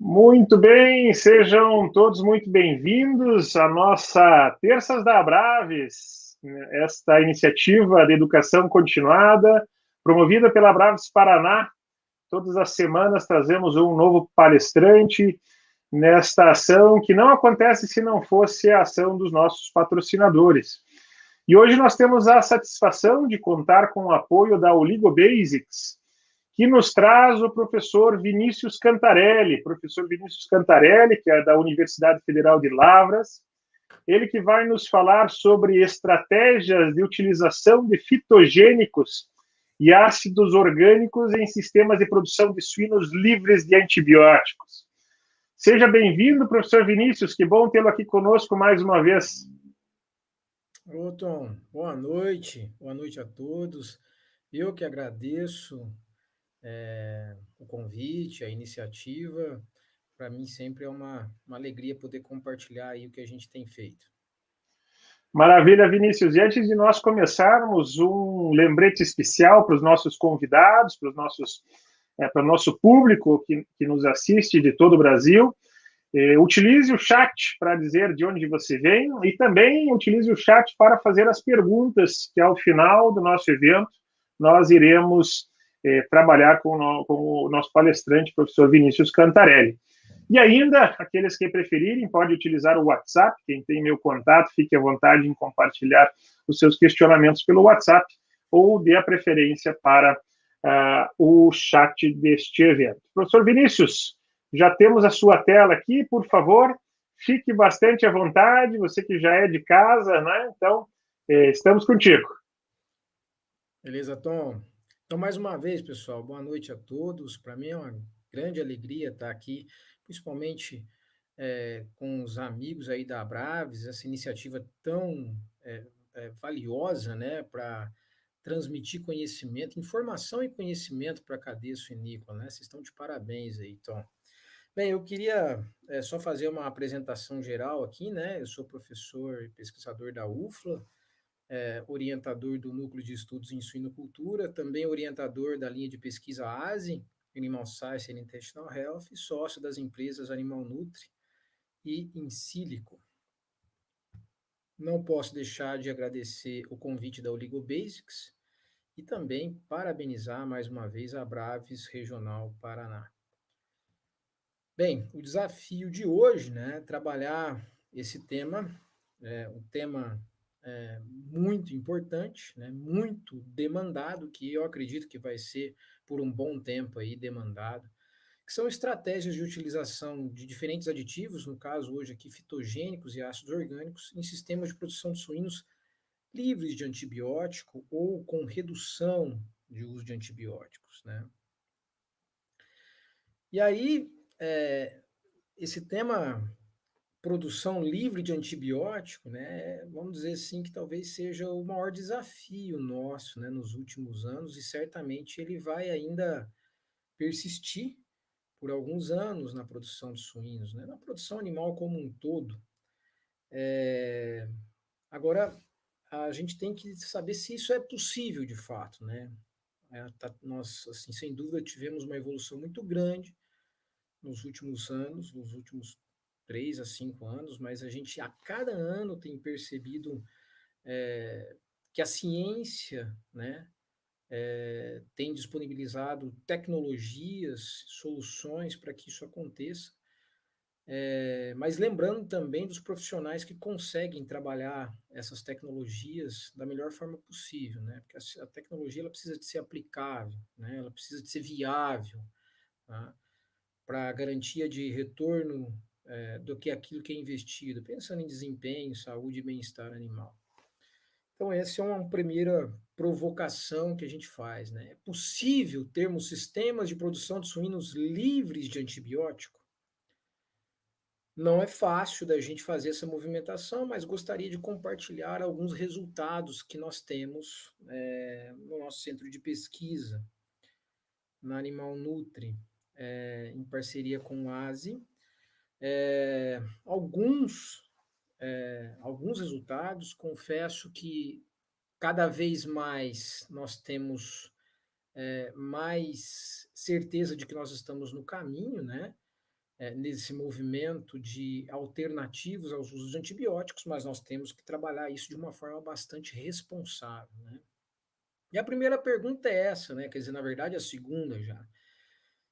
Muito bem, sejam todos muito bem-vindos à nossa Terças da Abraves, esta iniciativa de educação continuada, promovida pela Abraves Paraná. Todas as semanas trazemos um novo palestrante nesta ação que não acontece se não fosse a ação dos nossos patrocinadores. E hoje nós temos a satisfação de contar com o apoio da Oligo Basics, que nos traz o professor Vinícius Cantarelli, que é da Universidade Federal de Lavras, ele que vai nos falar sobre estratégias de utilização de fitogênicos e ácidos orgânicos em sistemas de produção de suínos livres de antibióticos. Seja bem-vindo, professor Vinícius, que bom tê-lo aqui conosco mais uma vez. Ô, Tom, boa noite a todos. Eu que agradeço o convite, a iniciativa. Para mim sempre é uma alegria poder compartilhar aí o que a gente tem feito. Maravilha, Vinícius. E antes de nós começarmos, um lembrete especial para os nossos convidados, para o nosso público que nos assiste de todo o Brasil. Utilize o chat para dizer de onde você vem e também utilize o chat para fazer as perguntas que, ao final do nosso evento, nós iremos trabalhar com o nosso palestrante, professor Vinícius Cantarelli. E ainda, aqueles que preferirem, podem utilizar o WhatsApp. Quem tem meu contato, fique à vontade em compartilhar os seus questionamentos pelo WhatsApp ou dê a preferência para o chat deste evento. Professor Vinícius, já temos a sua tela aqui, por favor, fique bastante à vontade, você que já é de casa, né? Então, estamos contigo. Beleza, Tom? Então, mais uma vez, pessoal, boa noite a todos. Para mim é uma grande alegria estar aqui, principalmente com os amigos aí da Abraves, essa iniciativa tão valiosa, né, para transmitir conhecimento, informação e conhecimento para a cadeia suinícola, né? Vocês estão de parabéns aí, Tom. Bem, eu queria só fazer uma apresentação geral aqui, né? Eu sou professor e pesquisador da UFLA, orientador do Núcleo de Estudos em Suinocultura, também orientador da linha de pesquisa ASI, Animal Science and Intestinal Health, e sócio das empresas Animal Nutri e Insilico. Não posso deixar de agradecer o convite da Oligo Basics e também parabenizar mais uma vez a Abraves Regional Paraná. Bem, o desafio de hoje, né, trabalhar esse tema, um tema muito importante, né, muito demandado, que eu acredito que vai ser por um bom tempo aí demandado, que são estratégias de utilização de diferentes aditivos, no caso hoje aqui fitogênicos e ácidos orgânicos, em sistemas de produção de suínos livres de antibiótico ou com redução de uso de antibióticos, né? E aí, esse tema produção livre de antibiótico, né, vamos dizer assim que talvez seja o maior desafio nosso, né, nos últimos anos e certamente ele vai ainda persistir por alguns anos na produção de suínos, né, na produção animal como um todo. Agora, a gente tem que saber se isso é possível de fato, né? Nós, assim, sem dúvida, tivemos uma evolução muito grande nos últimos anos, nos últimos 3 a 5 anos, mas a gente a cada ano tem percebido que a ciência, né, tem disponibilizado tecnologias, soluções para que isso aconteça, mas lembrando também dos profissionais que conseguem trabalhar essas tecnologias da melhor forma possível, né? Porque a tecnologia ela precisa de ser aplicável, né? Ela precisa de ser viável, tá? Para garantia de retorno do que aquilo que é investido, pensando em desempenho, saúde e bem-estar animal. Então, essa é uma primeira provocação que a gente faz, né? É possível termos sistemas de produção de suínos livres de antibiótico? Não é fácil da gente fazer essa movimentação, mas gostaria de compartilhar alguns resultados que nós temos no nosso centro de pesquisa, na Animal Nutri, em parceria com o ASI. Alguns resultados, confesso que cada vez mais nós temos mais certeza de que nós estamos no caminho, né? nesse movimento de alternativos aos usos de antibióticos, mas nós temos que trabalhar isso de uma forma bastante responsável, né? E a primeira pergunta é essa, né? Quer dizer, na verdade, a segunda já.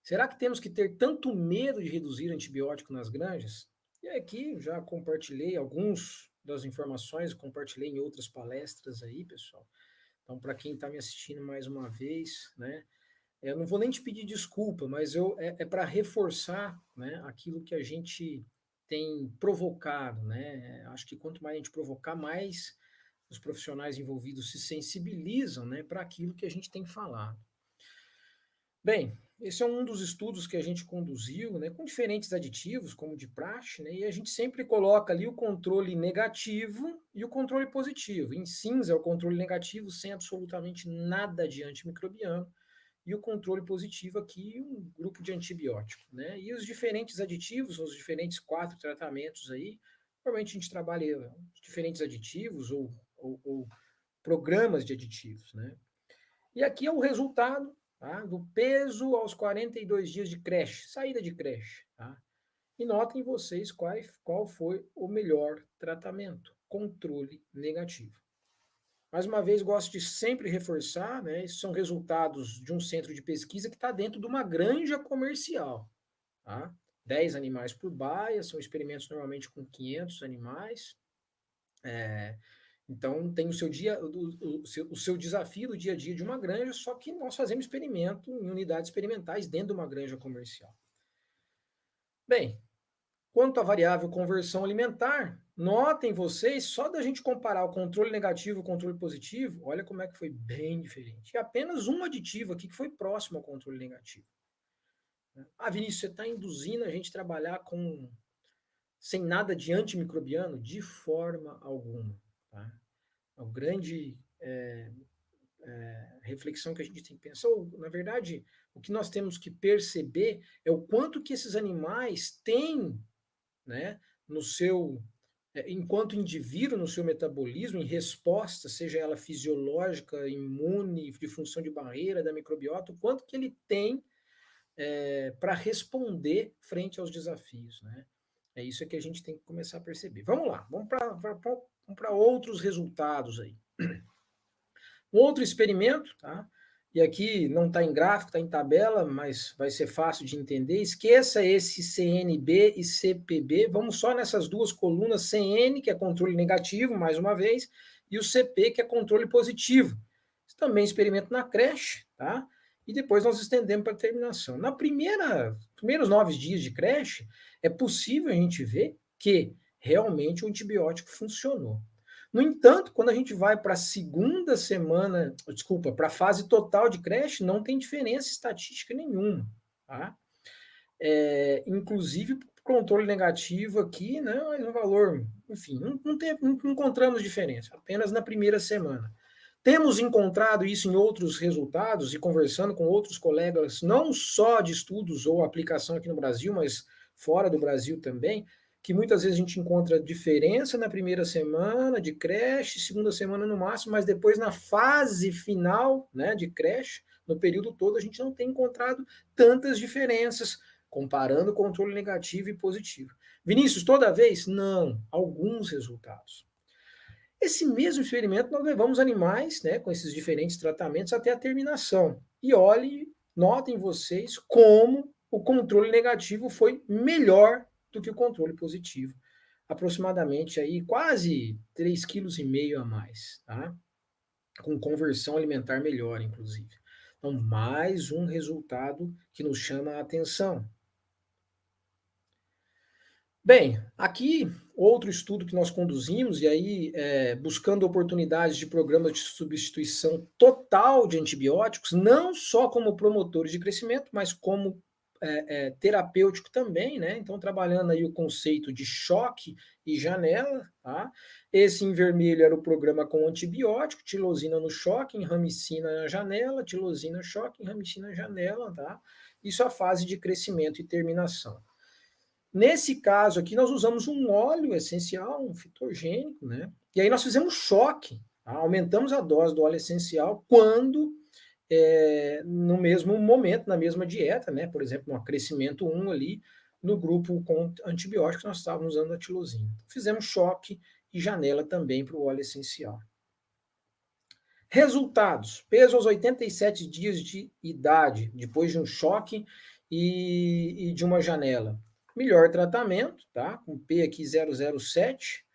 Será que temos que ter tanto medo de reduzir antibiótico nas granjas? E aqui já compartilhei algumas das informações, compartilhei em outras palestras aí, pessoal. Então, para quem está me assistindo mais uma vez, né? Eu não vou nem te pedir desculpa, mas para reforçar, né, aquilo que a gente tem provocado, né? Acho que quanto mais a gente provocar, mais os profissionais envolvidos se sensibilizam, né, para aquilo que a gente tem falado. Bem, esse é um dos estudos que a gente conduziu, né, com diferentes aditivos, como de praxe, né, e a gente sempre coloca ali o controle negativo e o controle positivo. Em cinza é o controle negativo, sem absolutamente nada de antimicrobiano, e o controle positivo aqui, um grupo de antibiótico, né? E os diferentes aditivos, os diferentes 4 tratamentos aí, normalmente a gente trabalha diferentes aditivos ou programas de aditivos, né? E aqui é o resultado, tá, do peso aos 42 dias de creche, saída de creche, tá? E notem vocês qual foi o melhor tratamento, controle negativo. Mais uma vez, gosto de sempre reforçar, né? Esses são resultados de um centro de pesquisa que está dentro de uma granja comercial. Tá? 10 animais por baia, são experimentos normalmente com 500 animais. Então, tem o seu o seu desafio do dia a dia de uma granja, só que nós fazemos experimento em unidades experimentais dentro de uma granja comercial. Bem, quanto à variável conversão alimentar, notem vocês, só da gente comparar o controle negativo e o controle positivo, olha como é que foi bem diferente. E apenas um aditivo aqui que foi próximo ao controle negativo. Ah, Vinícius, você está induzindo a gente a trabalhar sem nada de antimicrobiano? De forma alguma. Tá? A grande reflexão que a gente tem que pensar, ou, na verdade, o que nós temos que perceber é o quanto que esses animais têm, né, no seu, enquanto indivíduo, no seu metabolismo, em resposta, seja ela fisiológica, imune, de função de barreira, da microbiota, o quanto que ele tem para responder frente aos desafios, né? É isso que a gente tem que começar a perceber. Vamos lá, vamos para outros resultados aí. Um outro experimento, tá? E aqui não está em gráfico, está em tabela, mas vai ser fácil de entender. Esqueça esse CNB e CPB. Vamos só nessas duas colunas, CN, que é controle negativo, mais uma vez, e o CP, que é controle positivo. Isso também é experimento na creche, tá? E depois nós estendemos para a terminação. Primeiros 9 dias de creche, é possível a gente ver que realmente o antibiótico funcionou. No entanto, quando a gente vai para a segunda semana, desculpa, para a fase total de creche, não tem diferença estatística nenhuma. Tá? Inclusive, o controle negativo aqui, né, é um valor, enfim, não encontramos diferença, apenas na primeira semana. Temos encontrado isso em outros resultados e conversando com outros colegas, não só de estudos ou aplicação aqui no Brasil, mas fora do Brasil também, que muitas vezes a gente encontra diferença na primeira semana de creche, segunda semana no máximo, mas depois na fase final, né, de creche, no período todo, a gente não tem encontrado tantas diferenças, comparando controle negativo e positivo. Vinícius, toda vez? Não, alguns resultados. Esse mesmo experimento nós levamos animais, né, com esses diferentes tratamentos até a terminação. E notem vocês como o controle negativo foi melhor do que o controle positivo. Aproximadamente aí quase 3,5 kg a mais, tá? Com conversão alimentar melhor, inclusive. Então, mais um resultado que nos chama a atenção. Bem, aqui outro estudo que nós conduzimos, e aí buscando oportunidades de programas de substituição total de antibióticos, não só como promotores de crescimento, mas como terapêutico também, né? Então, trabalhando aí o conceito de choque e janela, tá? Esse em vermelho era o programa com antibiótico, tilosina no choque, enramicina na janela, tilosina choque, enramicina na janela, tá? Isso é a fase de crescimento e terminação. Nesse caso aqui, nós usamos um óleo essencial, um fitogênico, né? E aí nós fizemos choque, tá? Aumentamos a dose do óleo essencial quando, no mesmo momento, na mesma dieta, né? Por exemplo, no crescimento 1 ali, no grupo com antibióticos, nós estávamos usando a tilosina. Fizemos choque e janela também para o óleo essencial. Resultados: peso aos 87 dias de idade, depois de um choque e de uma janela. Melhor tratamento, tá? Com P aqui 007,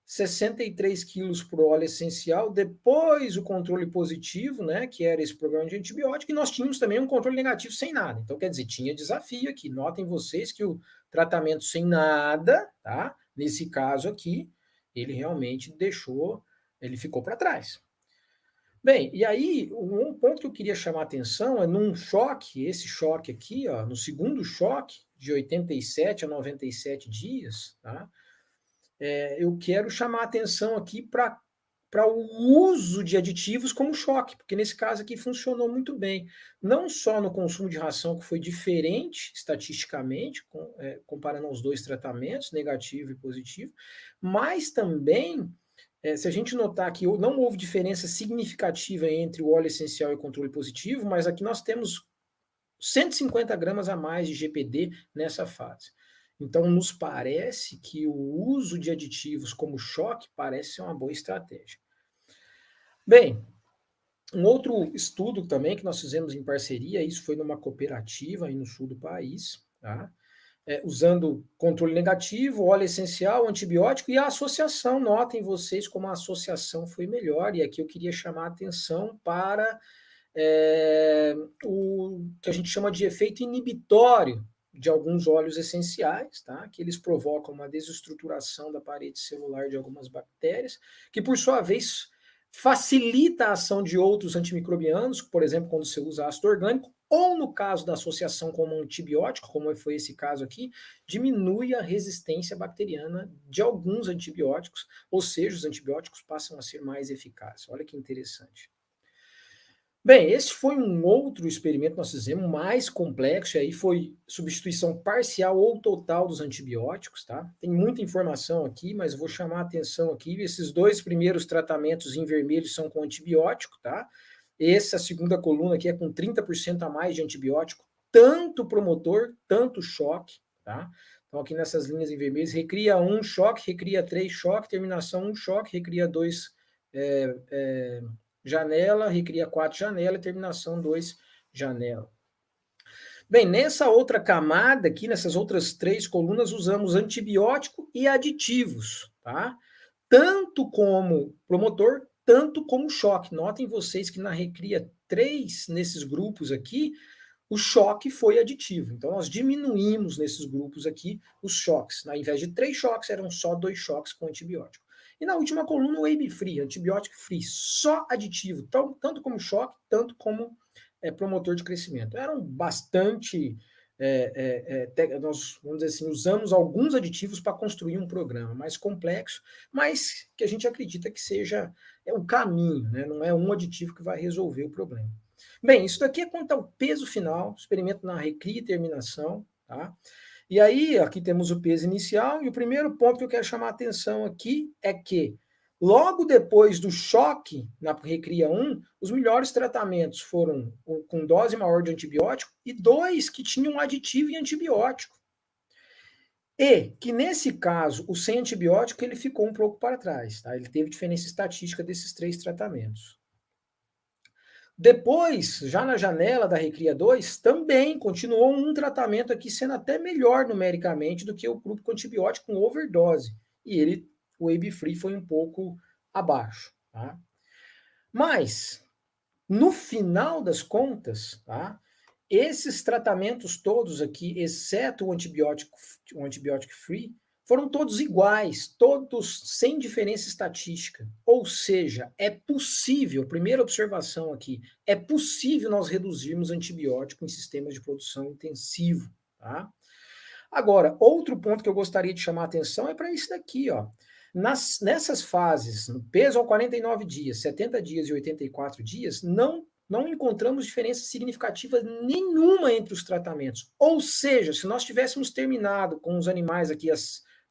63 quilos por óleo essencial, depois o controle positivo, né, que era esse programa de antibiótico, e nós tínhamos também um controle negativo sem nada. Então, quer dizer, tinha desafio aqui. Notem vocês que o tratamento sem nada, tá? Nesse caso aqui, ele realmente ele ficou para trás. Bem, e aí, um ponto que eu queria chamar a atenção é num choque, esse choque aqui, ó, no segundo choque, de 87 a 97 dias, tá? Eu quero chamar a atenção aqui para o uso de aditivos como choque, porque nesse caso aqui funcionou muito bem. Não só no consumo de ração, que foi diferente estatisticamente, comparando os dois tratamentos, negativo e positivo, mas também se a gente notar que não houve diferença significativa entre o óleo essencial e o controle positivo, mas aqui nós temos 150 gramas a mais de GPD nessa fase. Então, nos parece que o uso de aditivos como choque parece ser uma boa estratégia. Bem, um outro estudo também que nós fizemos em parceria, isso foi numa cooperativa aí no sul do país, tá? Usando controle negativo, óleo essencial, antibiótico e a associação. Notem vocês como a associação foi melhor. E aqui eu queria chamar a atenção para o que a gente chama de efeito inibitório de alguns óleos essenciais, tá? Que eles provocam uma desestruturação da parede celular de algumas bactérias, que por sua vez facilita a ação de outros antimicrobianos, por exemplo, quando você usa ácido orgânico, ou no caso da associação com um antibiótico, como foi esse caso aqui, diminui a resistência bacteriana de alguns antibióticos, ou seja, os antibióticos passam a ser mais eficazes. Olha que interessante. Bem, esse foi um outro experimento que nós fizemos, mais complexo, e aí foi substituição parcial ou total dos antibióticos, tá? Tem muita informação aqui, mas eu vou chamar a atenção aqui. Esses dois primeiros tratamentos em vermelho são com antibiótico, tá? Essa segunda coluna aqui é com 30% a mais de antibiótico, tanto promotor, tanto choque, tá? Então, aqui nessas linhas em vermelho, recria 1 choque, recria 3 choque, terminação 1 choque, recria 2 janela, recria 4 janela, terminação 2 janela. Bem, nessa outra camada aqui, nessas outras 3 colunas, usamos antibiótico e aditivos, tá? Tanto como promotor, tanto como choque. Notem vocês que na recria 3, nesses grupos aqui, o choque foi aditivo. Então, nós diminuímos nesses grupos aqui os choques. Ao invés de 3 choques, eram só 2 choques com antibiótico. E na última coluna, o AB-free, antibiótico free, só aditivo, tanto como choque, tanto como promotor de crescimento. Eram bastante, nós, vamos dizer assim, usamos alguns aditivos para construir um programa mais complexo, mas que a gente acredita que seja o caminho, né? Não é um aditivo que vai resolver o problema. Bem, isso daqui é quanto ao peso final, experimento na recria e terminação, tá? E aí, aqui temos o peso inicial, e o primeiro ponto que eu quero chamar a atenção aqui é que, logo depois do choque na recria 1, os melhores tratamentos foram com dose maior de antibiótico e 2 que tinham aditivo e antibiótico. E que, nesse caso, o sem antibiótico ele ficou um pouco para trás, tá? Ele teve diferença estatística desses 3 tratamentos. Depois, já na janela da Recria 2, também continuou um tratamento aqui sendo até melhor numericamente do que o grupo com antibiótico com overdose. E o AB-free foi um pouco abaixo. Tá? Mas, no final das contas, tá? Esses tratamentos todos aqui, exceto o antibiótico free, foram todos iguais, todos sem diferença estatística. Ou seja, é possível, primeira observação aqui, é possível nós reduzirmos antibiótico em sistemas de produção intensivo. Tá? Agora, outro ponto que eu gostaria de chamar a atenção é para isso daqui, ó. Nessas fases, no peso ao 49 dias, 70 dias e 84 dias, não encontramos diferença significativa nenhuma entre os tratamentos. Ou seja, se nós tivéssemos terminado com os animais aqui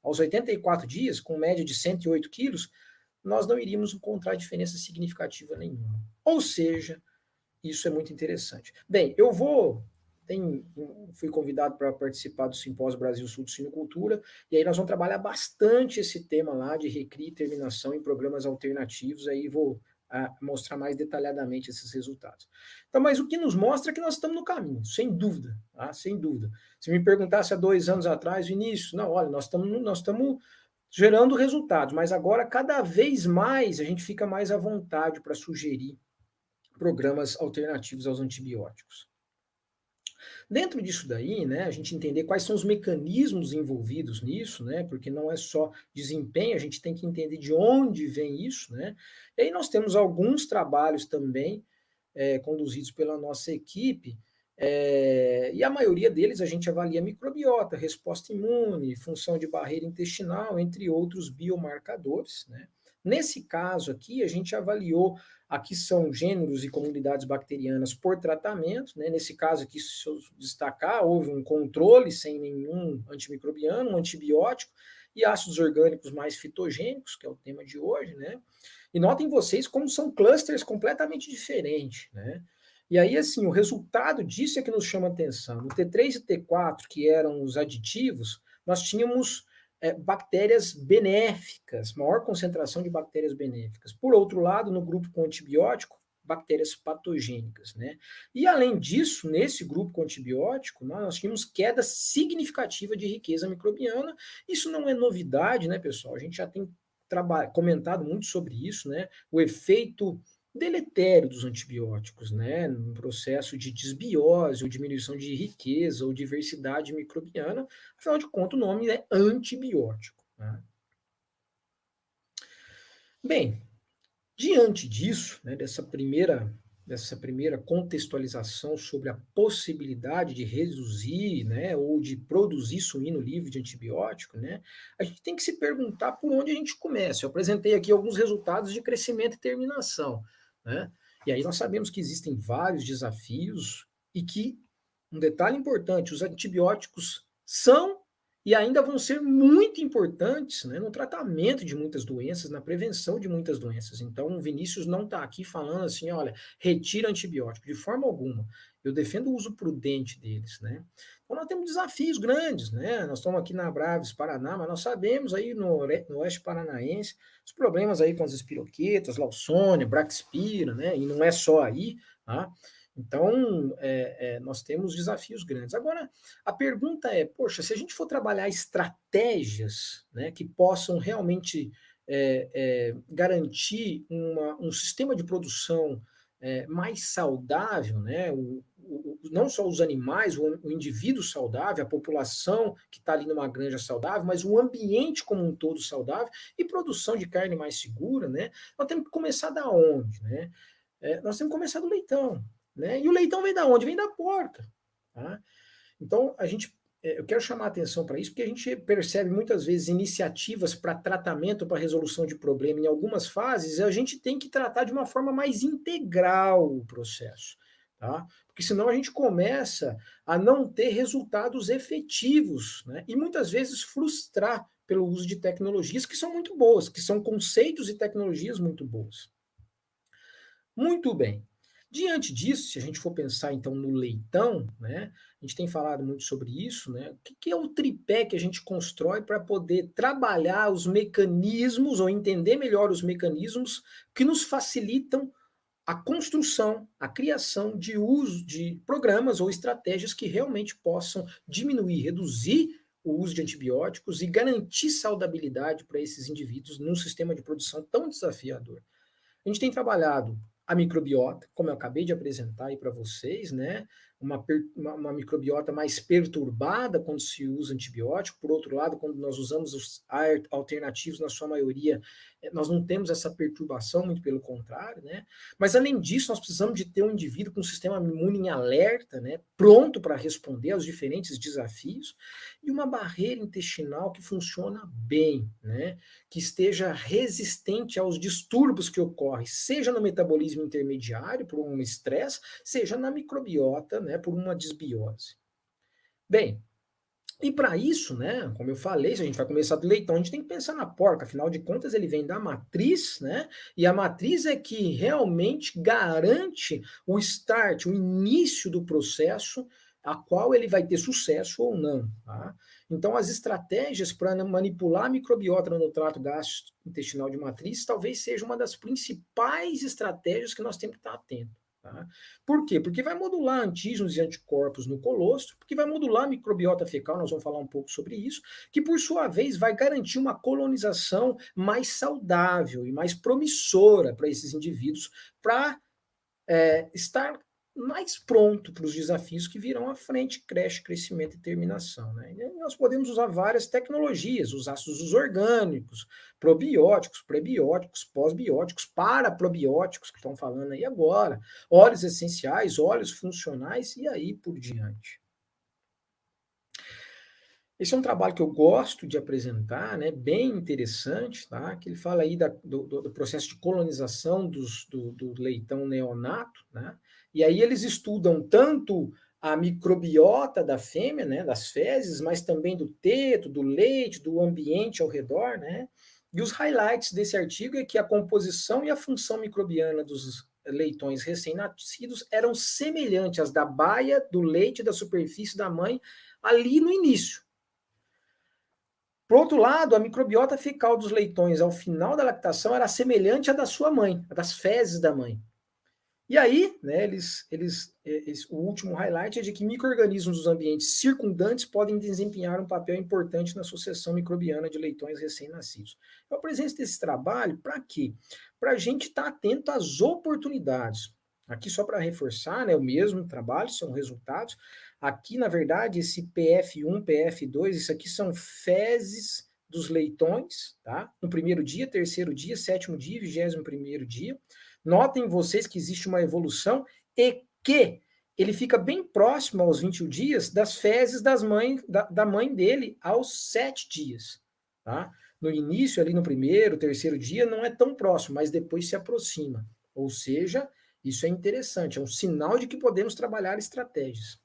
aos 84 dias, com média de 108 quilos, nós não iríamos encontrar diferença significativa nenhuma. Ou seja, isso é muito interessante. Bem, eu vou fui convidado para participar do Simpósio Brasil Sul de Suinocultura, e aí nós vamos trabalhar bastante esse tema lá de recria e terminação em programas alternativos, aí vou mostrar mais detalhadamente esses resultados. Então, mas o que nos mostra é que nós estamos no caminho, sem dúvida, tá? Sem dúvida. Se me perguntasse há 2 anos atrás, Vinícius, não, olha, nós estamos gerando resultados, mas agora cada vez mais a gente fica mais à vontade para sugerir programas alternativos aos antibióticos. Dentro disso daí, né, a gente entender quais são os mecanismos envolvidos nisso, né, porque não é só desempenho, a gente tem que entender de onde vem isso, né. E aí nós temos alguns trabalhos também conduzidos pela nossa equipe, e a maioria deles a gente avalia microbiota, resposta imune, função de barreira intestinal, entre outros biomarcadores, né. Nesse caso aqui, a gente avaliou, aqui são gêneros e comunidades bacterianas por tratamento, né? Nesse caso aqui, se eu destacar, houve um controle sem nenhum antimicrobiano, um antibiótico e ácidos orgânicos mais fitogênicos, que é o tema de hoje, né? E notem vocês como são clusters completamente diferentes, né? E aí, assim, o resultado disso é que nos chama atenção. No T3 e T4, que eram os aditivos, nós tínhamos bactérias benéficas, maior concentração de bactérias benéficas. Por outro lado, no grupo com antibiótico, bactérias patogênicas, né? E além disso, nesse grupo com antibiótico, nós tínhamos queda significativa de riqueza microbiana. Isso não é novidade, né, pessoal? A gente já tem comentado muito sobre isso, né? O efeito deletério dos antibióticos, né, no processo de desbiose ou diminuição de riqueza ou diversidade microbiana, afinal de contas o nome é antibiótico, né? Bem, diante disso, né, dessa primeira contextualização sobre a possibilidade de reduzir, né, ou de produzir suíno livre de antibiótico, né, a gente tem que se perguntar por onde a gente começa. Eu apresentei aqui alguns resultados de crescimento e terminação, né? E aí nós sabemos que existem vários desafios e que, um detalhe importante, os antibióticos são e ainda vão ser muito importantes, né, no tratamento de muitas doenças, na prevenção de muitas doenças. Então, o Vinícius não está aqui falando assim, olha, retira antibiótico, de forma alguma. Eu defendo o uso prudente deles, né? Então, nós temos desafios grandes, né? Nós estamos aqui na Abraves, Paraná, mas nós sabemos aí no oeste paranaense os problemas aí com as espiroquetas, Lawsonia, Braxpira, né? E não é só aí, tá? Então, nós temos desafios grandes. Agora, a pergunta é, poxa, se a gente for trabalhar estratégias, né, que possam realmente garantir um sistema de produção mais saudável, né, não só os animais, o indivíduo saudável, a população que está ali numa granja saudável, mas o ambiente como um todo saudável e produção de carne mais segura, né, nós temos que começar da onde, né? Nós temos que começar do leitão, né? E o leitão vem da onde? Vem da porca, tá? Então, eu quero chamar a atenção para isso, porque a gente percebe muitas vezes iniciativas para tratamento, para resolução de problema em algumas fases, e a gente tem que tratar de uma forma mais integral o processo, tá? Porque senão a gente começa a não ter resultados efetivos, né? E muitas vezes frustrar pelo uso de tecnologias que são muito boas, que são conceitos e tecnologias muito boas. Muito bem. Diante disso, se a gente for pensar então no leitão, né, a gente tem falado muito sobre isso, né? O que é o tripé que a gente constrói para poder trabalhar os mecanismos ou entender melhor os mecanismos que nos facilitam a construção, a criação de uso de programas ou estratégias que realmente possam diminuir, reduzir o uso de antibióticos e garantir saudabilidade para esses indivíduos num sistema de produção tão desafiador. A gente tem trabalhado a microbiota, como eu acabei de apresentar aí para vocês, né? Uma microbiota mais perturbada quando se usa antibiótico. Por outro lado, quando nós usamos os alternativos, na sua maioria, nós não temos essa perturbação, muito pelo contrário, né? Mas, além disso, nós precisamos de ter um indivíduo com um sistema imune em alerta, né? Pronto para responder aos diferentes desafios, e uma barreira intestinal que funciona bem, né? Que esteja resistente aos distúrbios que ocorrem, seja no metabolismo intermediário, por um estresse, seja na microbiota, né, por uma desbiose. Bem, e para isso, né, como eu falei, se a gente vai começar do leitão, a gente tem que pensar na porca, afinal de contas ele vem da matriz, né, e a matriz é que realmente garante o start, o início do processo a qual ele vai ter sucesso ou não. Tá? Então, as estratégias para manipular a microbiota no trato gastrointestinal de matriz talvez seja uma das principais estratégias que nós temos que estar atentos. Tá? Por quê? Porque vai modular antígenos e anticorpos no colostro, porque vai modular a microbiota fecal, nós vamos falar um pouco sobre isso, que por sua vez vai garantir uma colonização mais saudável e mais promissora para esses indivíduos, para estar mais pronto para os desafios que virão à frente, creche, crescimento e terminação. Né? E nós podemos usar várias tecnologias, os ácidos orgânicos, probióticos, prebióticos, pós-bióticos, paraprobióticos, que estão falando aí agora, óleos essenciais, óleos funcionais e aí por diante. Esse é um trabalho que eu gosto de apresentar, né, bem interessante, tá? Que ele fala aí do processo de colonização do leitão neonato, né? E aí eles estudam tanto a microbiota da fêmea, né, das fezes, mas também do teto, do leite, do ambiente ao redor, né? E os highlights desse artigo é que a composição e a função microbiana dos leitões recém-nascidos eram semelhantes às da baia, do leite, da superfície da mãe, ali no início. Por outro lado, a microbiota fecal dos leitões ao final da lactação era semelhante à da sua mãe, à das fezes da mãe. E aí, né, o último highlight é de que micro-organismos dos ambientes circundantes podem desempenhar um papel importante na sucessão microbiana de leitões recém-nascidos. Eu apresento esse trabalho para quê? Para a gente estar atento às oportunidades. Aqui só para reforçar, né, o mesmo trabalho, são resultados. Aqui, na verdade, esse PF1, PF2, isso aqui são fezes dos leitões, tá? No primeiro dia, terceiro dia, sétimo dia, 21º dia. Notem vocês que existe uma evolução e que ele fica bem próximo aos 21 dias das fezes da mãe dele aos 7 dias, tá? No início, ali no primeiro, terceiro dia, não é tão próximo, mas depois se aproxima. Ou seja, isso é interessante, é um sinal de que podemos trabalhar estratégias.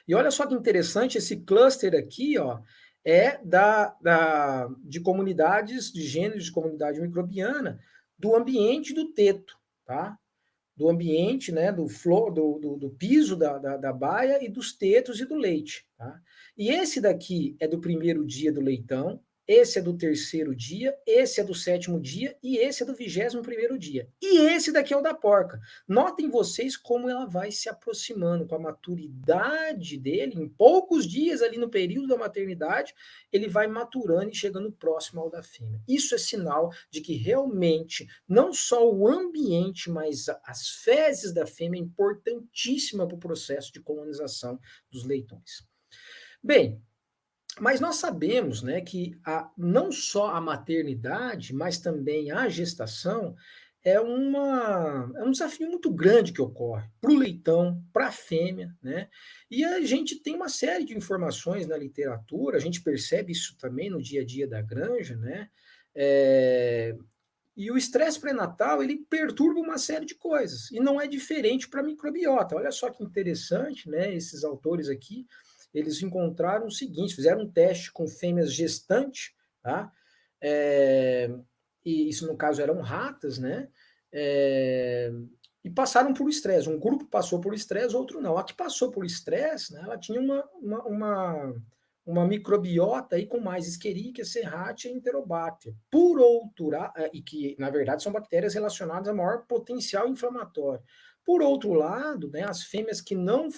E olha só que interessante, esse cluster aqui, ó, é de comunidades, de gêneros de comunidade microbiana, do ambiente do teto, tá? Do ambiente, né, do piso da baia e dos tetos e do leite, tá? E esse daqui é do primeiro dia do leitão, esse é do terceiro dia, esse é do sétimo dia e esse é do 21º dia. E esse daqui é o da porca. Notem vocês como ela vai se aproximando com a maturidade dele, em poucos dias ali no período da maternidade, ele vai maturando e chegando próximo ao da fêmea. Isso é sinal de que realmente não só o ambiente, mas as fezes da fêmea é importantíssima para o processo de colonização dos leitões. Bem, mas nós sabemos, né, que não só a maternidade, mas também a gestação é um desafio muito grande que ocorre para o leitão, para a fêmea, né? E a gente tem uma série de informações na literatura, a gente percebe isso também no dia a dia da granja, né? E o estresse pré-natal, ele perturba uma série de coisas, e não é diferente para a microbiota. Olha só que interessante, né? Esses autores aqui, eles encontraram o seguinte, fizeram um teste com fêmeas gestantes, tá? E isso, no caso, eram ratas, né? E passaram por estresse. Um grupo passou por estresse, outro não. A que passou por estresse, né, ela tinha uma microbiota aí com mais Escherichia, Serratia e Enterobacter. Por outro lado, e que, na verdade, são bactérias relacionadas a maior potencial inflamatório. Por outro lado, né, as fêmeas que não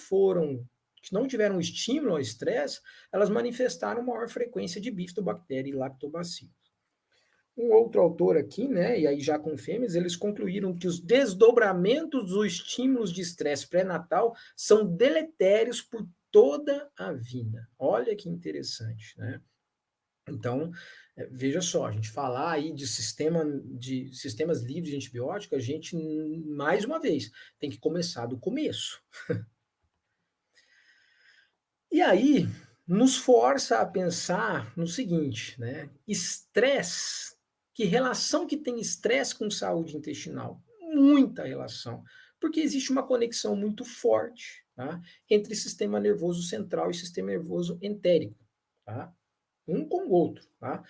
tiveram estímulo ao estresse, elas manifestaram maior frequência de bifidobactéria e lactobacillus. Um outro autor aqui, né, e aí já com fêmeas, eles concluíram que os desdobramentos dos estímulos de estresse pré-natal são deletérios por toda a vida. Olha que interessante, né? Então, veja só, a gente falar aí de sistemas livres de antibiótico, a gente, mais uma vez, tem que começar do começo. E aí, nos força a pensar no seguinte, né? Estresse, que relação que tem estresse com saúde intestinal? Muita relação, porque existe uma conexão muito forte, tá? Entre sistema nervoso central e sistema nervoso entérico, tá? Um com o outro, tá?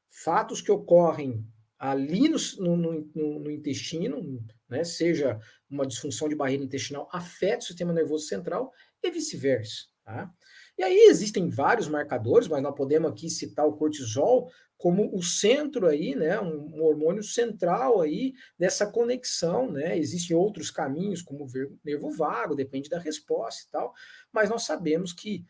Fatos que ocorrem ali no intestino, né, seja uma disfunção de barreira intestinal, afeta o sistema nervoso central e vice-versa. Tá? E aí existem vários marcadores, mas nós podemos aqui citar o cortisol como o centro aí, né, um hormônio central aí dessa conexão, né? Existem outros caminhos, como o nervo vago, depende da resposta e tal, mas nós sabemos que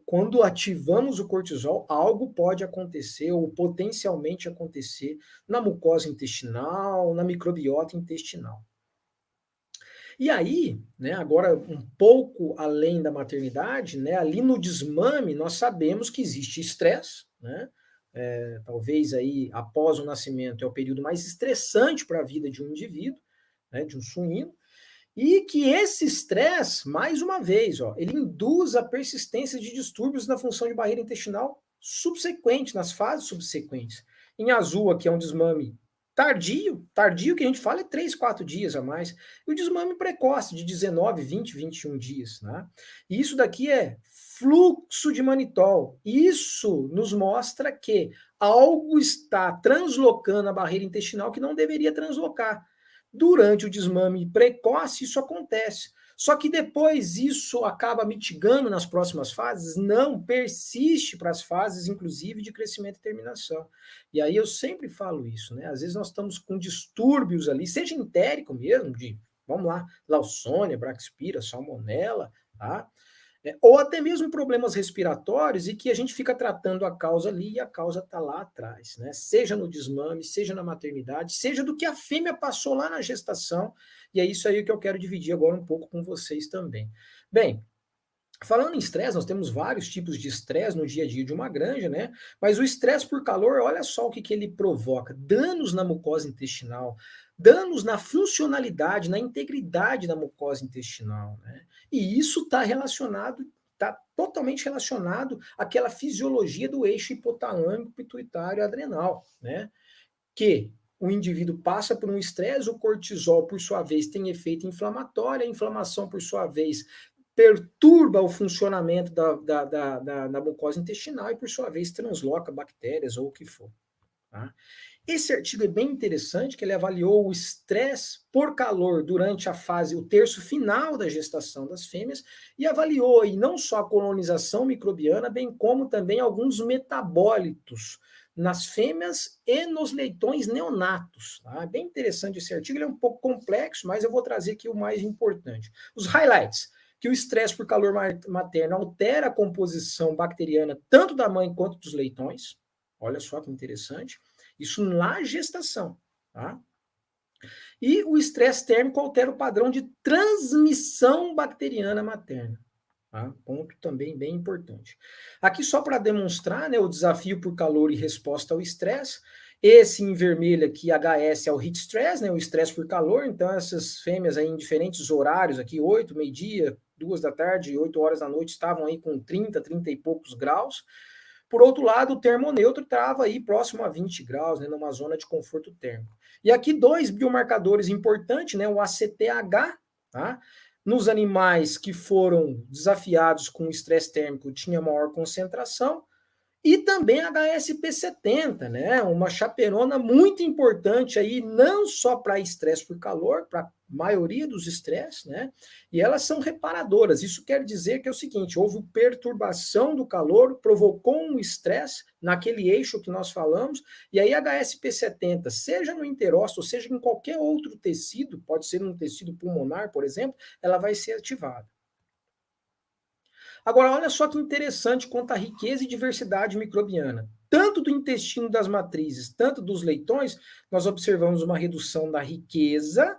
quando ativamos o cortisol, algo pode acontecer ou potencialmente acontecer na mucosa intestinal, na microbiota intestinal. E aí, né, agora um pouco além da maternidade, né, ali no desmame nós sabemos que existe estresse, né? Talvez aí após o nascimento é o período mais estressante para a vida de um indivíduo, né, de um suíno, e que esse estresse, mais uma vez, ó, ele induz a persistência de distúrbios na função de barreira intestinal subsequente, nas fases subsequentes. Em azul aqui é um desmame tardio que a gente fala é 3, 4 dias a mais, e o desmame precoce de 19, 20, 21 dias. Né? E isso daqui é fluxo de manitol. Isso nos mostra que algo está translocando a barreira intestinal que não deveria translocar. Durante o desmame precoce, isso acontece. Só que depois isso acaba mitigando nas próximas fases? Não, persiste para as fases, inclusive, de crescimento e terminação. E aí eu sempre falo isso, né? Às vezes nós estamos com distúrbios ali, seja entérico mesmo, de, vamos lá, Lawsonia, Braxpira, Salmonella, tá? Ou até mesmo problemas respiratórios e que a gente fica tratando a causa ali e a causa está lá atrás, né? Seja no desmame, seja na maternidade, seja do que a fêmea passou lá na gestação, e é isso aí que eu quero dividir agora um pouco com vocês também. Bem, falando em estresse, nós temos vários tipos de estresse no dia a dia de uma granja, né? Mas o estresse por calor, olha só o que ele provoca: danos na mucosa intestinal, danos na funcionalidade, na integridade da mucosa intestinal, né? E isso está relacionado, está totalmente relacionado àquela fisiologia do eixo hipotalâmico, pituitário e adrenal, né? Que o indivíduo passa por um estresse, o cortisol, por sua vez, tem efeito inflamatório, a inflamação, por sua vez, perturba o funcionamento da mucosa intestinal e, por sua vez, transloca bactérias ou o que for. Tá? Esse artigo é bem interessante, que ele avaliou o estresse por calor durante a fase, o terço final da gestação das fêmeas, e avaliou aí não só a colonização microbiana, bem como também alguns metabólitos nas fêmeas e nos leitões neonatos. Tá? É bem interessante esse artigo, ele é um pouco complexo, mas eu vou trazer aqui o mais importante. Os highlights: que o estresse por calor materno altera a composição bacteriana tanto da mãe quanto dos leitões. Olha só que interessante. Isso na gestação. Tá? E o estresse térmico altera o padrão de transmissão bacteriana materna. Tá? Ponto também bem importante. Aqui só para demonstrar, né, o desafio por calor e resposta ao estresse. Esse em vermelho aqui, HS, é o heat stress, né, o estresse por calor. Então essas fêmeas aí em diferentes horários, aqui 8, meio-dia, 2 da tarde, 8 horas da noite, estavam aí com 30, 30 e poucos graus. Por outro lado, o termoneutro estava aí próximo a 20 graus, né, numa zona de conforto térmico. E aqui dois biomarcadores importantes, né, o ACTH, tá? Nos animais que foram desafiados com estresse térmico tinha maior concentração, e também a HSP70, né? Uma chaperona muito importante aí, não só para estresse por calor, para a maioria dos estresses, né? E elas são reparadoras. Isso quer dizer que é o seguinte: houve perturbação do calor, provocou um estresse naquele eixo que nós falamos, e aí a HSP70, seja no interóstolo, seja em qualquer outro tecido, pode ser um tecido pulmonar, por exemplo, ela vai ser ativada. Agora, olha só que interessante quanto à riqueza e diversidade microbiana. Tanto do intestino das matrizes, tanto dos leitões, nós observamos uma redução da riqueza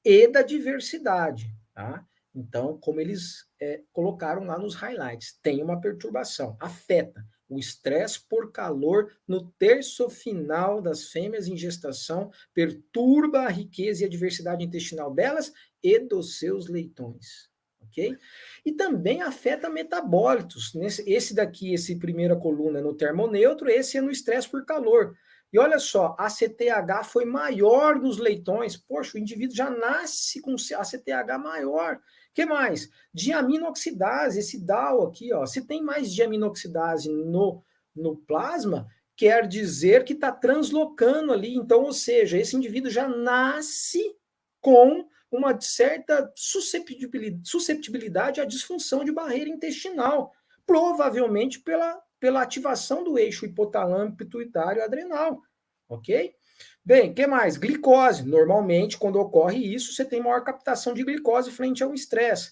e da diversidade. Tá? Então, como eles colocaram lá nos highlights, tem uma perturbação, afeta o estresse por calor no terço final das fêmeas em gestação, perturba a riqueza e a diversidade intestinal delas e dos seus leitões. Okay? E também afeta metabólitos. Esse daqui, esse primeira coluna é no termoneutro, esse é no estresse por calor. E olha só, a ACTH foi maior nos leitões. Poxa, o indivíduo já nasce com ACTH maior. O que mais? Diaminoxidase, esse DAO aqui, ó. Se tem mais diaminoxidase no plasma, quer dizer que está translocando ali. Então, ou seja, esse indivíduo já nasce com uma certa susceptibilidade à disfunção de barreira intestinal, provavelmente pela ativação do eixo hipotalâmico pituitário adrenal, ok? Bem, o que mais? Glicose. Normalmente, quando ocorre isso, você tem maior captação de glicose frente ao estresse.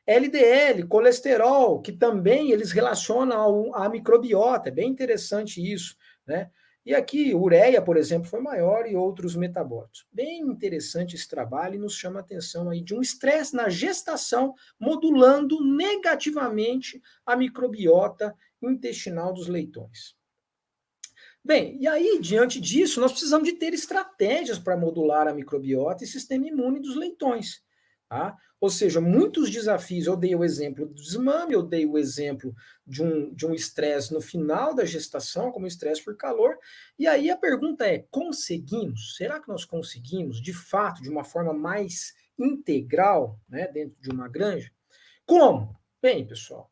LDL, colesterol, que também eles relacionam à microbiota, é bem interessante isso, né? E aqui, ureia, por exemplo, foi maior e outros metabólitos. Bem interessante esse trabalho e nos chama a atenção aí de um estresse na gestação, modulando negativamente a microbiota intestinal dos leitões. Bem, e aí, diante disso, nós precisamos de ter estratégias para modular a microbiota e sistema imune dos leitões. Tá? Ou seja, muitos desafios, eu dei o exemplo do desmame, eu dei o exemplo de um estresse no final da gestação, como estresse por calor, e aí a pergunta é, conseguimos? Será que nós conseguimos, de fato, de uma forma mais integral, né, dentro de uma granja? Como? Bem, pessoal,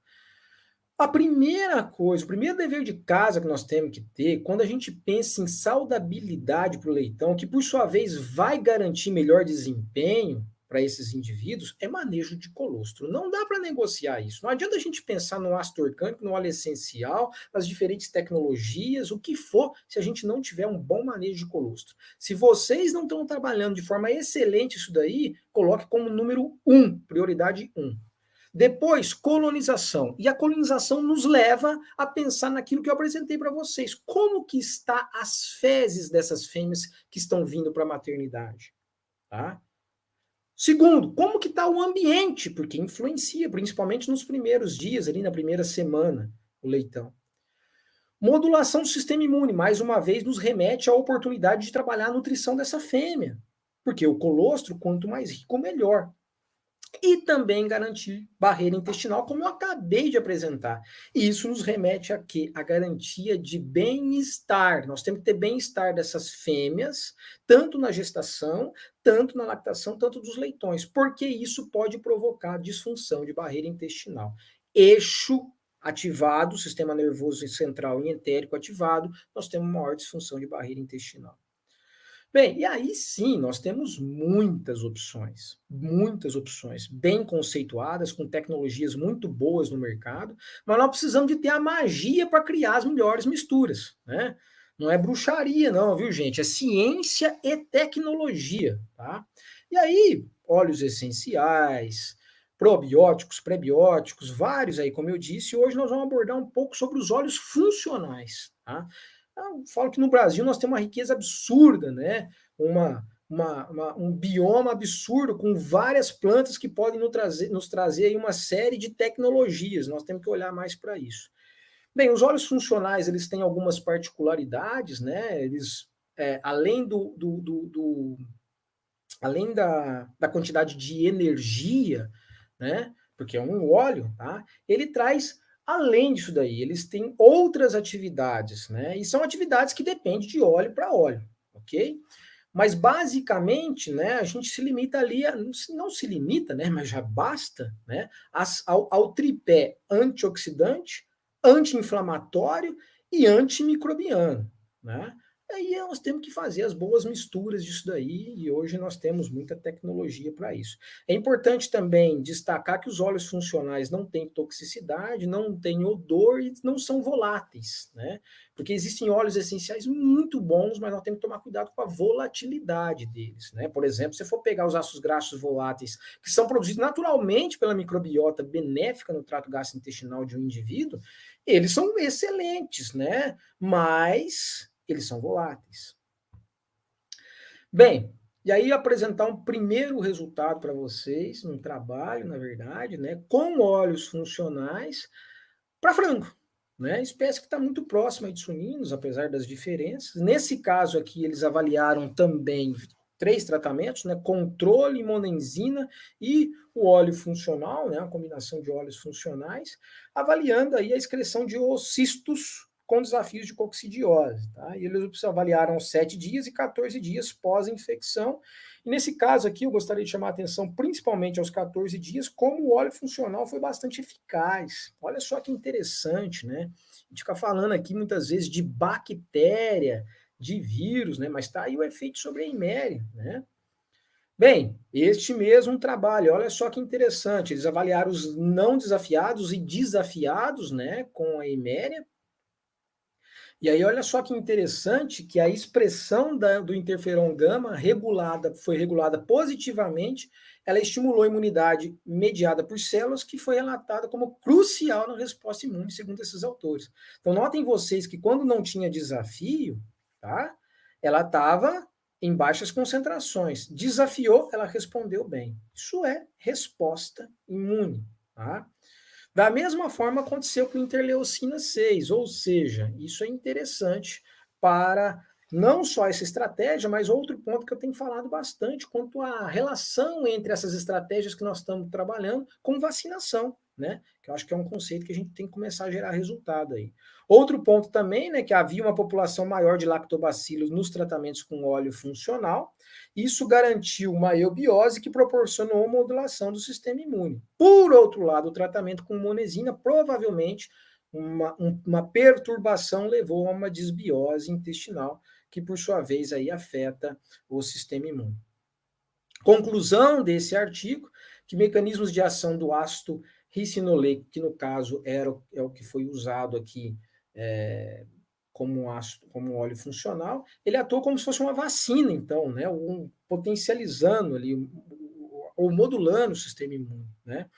a primeira coisa, o primeiro dever de casa que nós temos que ter, quando a gente pensa em saudabilidade para o leitão, que por sua vez vai garantir melhor desempenho para esses indivíduos, é manejo de colostro. Não dá para negociar isso. Não adianta a gente pensar no ácido orgânico, no óleo essencial, nas diferentes tecnologias, o que for, se a gente não tiver um bom manejo de colostro. Se vocês não estão trabalhando de forma excelente isso daí, coloque como número 1, prioridade 1. Depois, colonização. E a colonização nos leva a pensar naquilo que eu apresentei para vocês. Como que está as fezes dessas fêmeas que estão vindo para a maternidade? Tá? Segundo, como que está o ambiente? Porque influencia, principalmente nos primeiros dias, ali na primeira semana, o leitão. Modulação do sistema imune, mais uma vez, nos remete à oportunidade de trabalhar a nutrição dessa fêmea. Porque o colostro, quanto mais rico, melhor. E também garantir barreira intestinal, como eu acabei de apresentar. E isso nos remete a quê? A garantia de bem-estar. Nós temos que ter bem-estar dessas fêmeas, tanto na gestação, tanto na lactação, tanto dos leitões, porque isso pode provocar disfunção de barreira intestinal. Eixo ativado, sistema nervoso central e entérico ativado, nós temos maior disfunção de barreira intestinal. Bem, e aí sim, nós temos muitas opções, bem conceituadas, com tecnologias muito boas no mercado, mas nós precisamos de ter a magia para criar as melhores misturas, né? Não é bruxaria, não, viu, gente? É ciência e tecnologia, tá? E aí, óleos essenciais, probióticos, prebióticos, vários aí, como eu disse, hoje nós vamos abordar um pouco sobre os óleos funcionais, tá? Eu falo que no Brasil nós temos uma riqueza absurda, né? Um bioma absurdo com várias plantas que podem nos trazer aí uma série de tecnologias. Nós temos que olhar mais para isso. Bem, os óleos funcionais eles têm algumas particularidades, né? Eles, além além da quantidade de energia, né? Porque é um óleo, tá? Ele traz, além disso daí, eles têm outras atividades, né? E são atividades que dependem de óleo para óleo, ok? Mas basicamente, né, a gente se limita ali, não se limita, né, mas já basta, né, ao tripé antioxidante, anti-inflamatório e antimicrobiano, né? Aí nós temos que fazer as boas misturas disso daí, e hoje nós temos muita tecnologia para isso. É importante também destacar que os óleos funcionais não têm toxicidade, não têm odor e não são voláteis, né? Porque existem óleos essenciais muito bons, mas nós temos que tomar cuidado com a volatilidade deles, né? Por exemplo, se for pegar os ácidos graxos voláteis, que são produzidos naturalmente pela microbiota benéfica no trato gastrointestinal de um indivíduo, eles são excelentes, né? Mas eles são voláteis. Bem, e aí apresentar um primeiro resultado para vocês, um trabalho, na verdade, né, com óleos funcionais para frango, né? Espécie que está muito próxima de suínos, apesar das diferenças. Nesse caso aqui, eles avaliaram também 3 tratamentos, né? Controle, monenzima e o óleo funcional, né? A combinação de óleos funcionais, avaliando aí a excreção de oocistos com desafios de coccidiose, tá? E eles avaliaram 7 dias e 14 dias pós-infecção. E nesse caso aqui, eu gostaria de chamar a atenção principalmente aos 14 dias, como o óleo funcional foi bastante eficaz. Olha só que interessante, né? A gente fica falando aqui muitas vezes de bactéria, de vírus, né? Mas tá aí o efeito sobre a iméria, né? Bem, este mesmo trabalho, olha só que interessante, eles avaliaram os não desafiados e desafiados, né, com a Iméria. E aí, olha só que interessante que a expressão do interferon gama foi regulada positivamente, ela estimulou a imunidade mediada por células, que foi relatada como crucial na resposta imune, segundo esses autores. Então, notem vocês que quando não tinha desafio, tá? Ela estava em baixas concentrações. Desafiou, ela respondeu bem. Isso é resposta imune, tá? Da mesma forma aconteceu com interleucina 6, ou seja, isso é interessante para não só essa estratégia, mas outro ponto que eu tenho falado bastante quanto à relação entre essas estratégias que nós estamos trabalhando com vacinação, né? Que eu acho que é um conceito que a gente tem que começar a gerar resultado aí. Outro ponto também, né, que havia uma população maior de lactobacilos nos tratamentos com óleo funcional. Isso garantiu uma eubiose que proporcionou modulação do sistema imune. Por outro lado, o tratamento com monesina provavelmente uma perturbação levou a uma desbiose intestinal, que por sua vez aí afeta o sistema imune. Conclusão desse artigo, que mecanismos de ação do ácido ricinoleico, que no caso é o que foi usado aqui como ácido, como óleo funcional, ele atua como se fosse uma vacina, então, né, potencializando ali, ou modulando o sistema imune, né,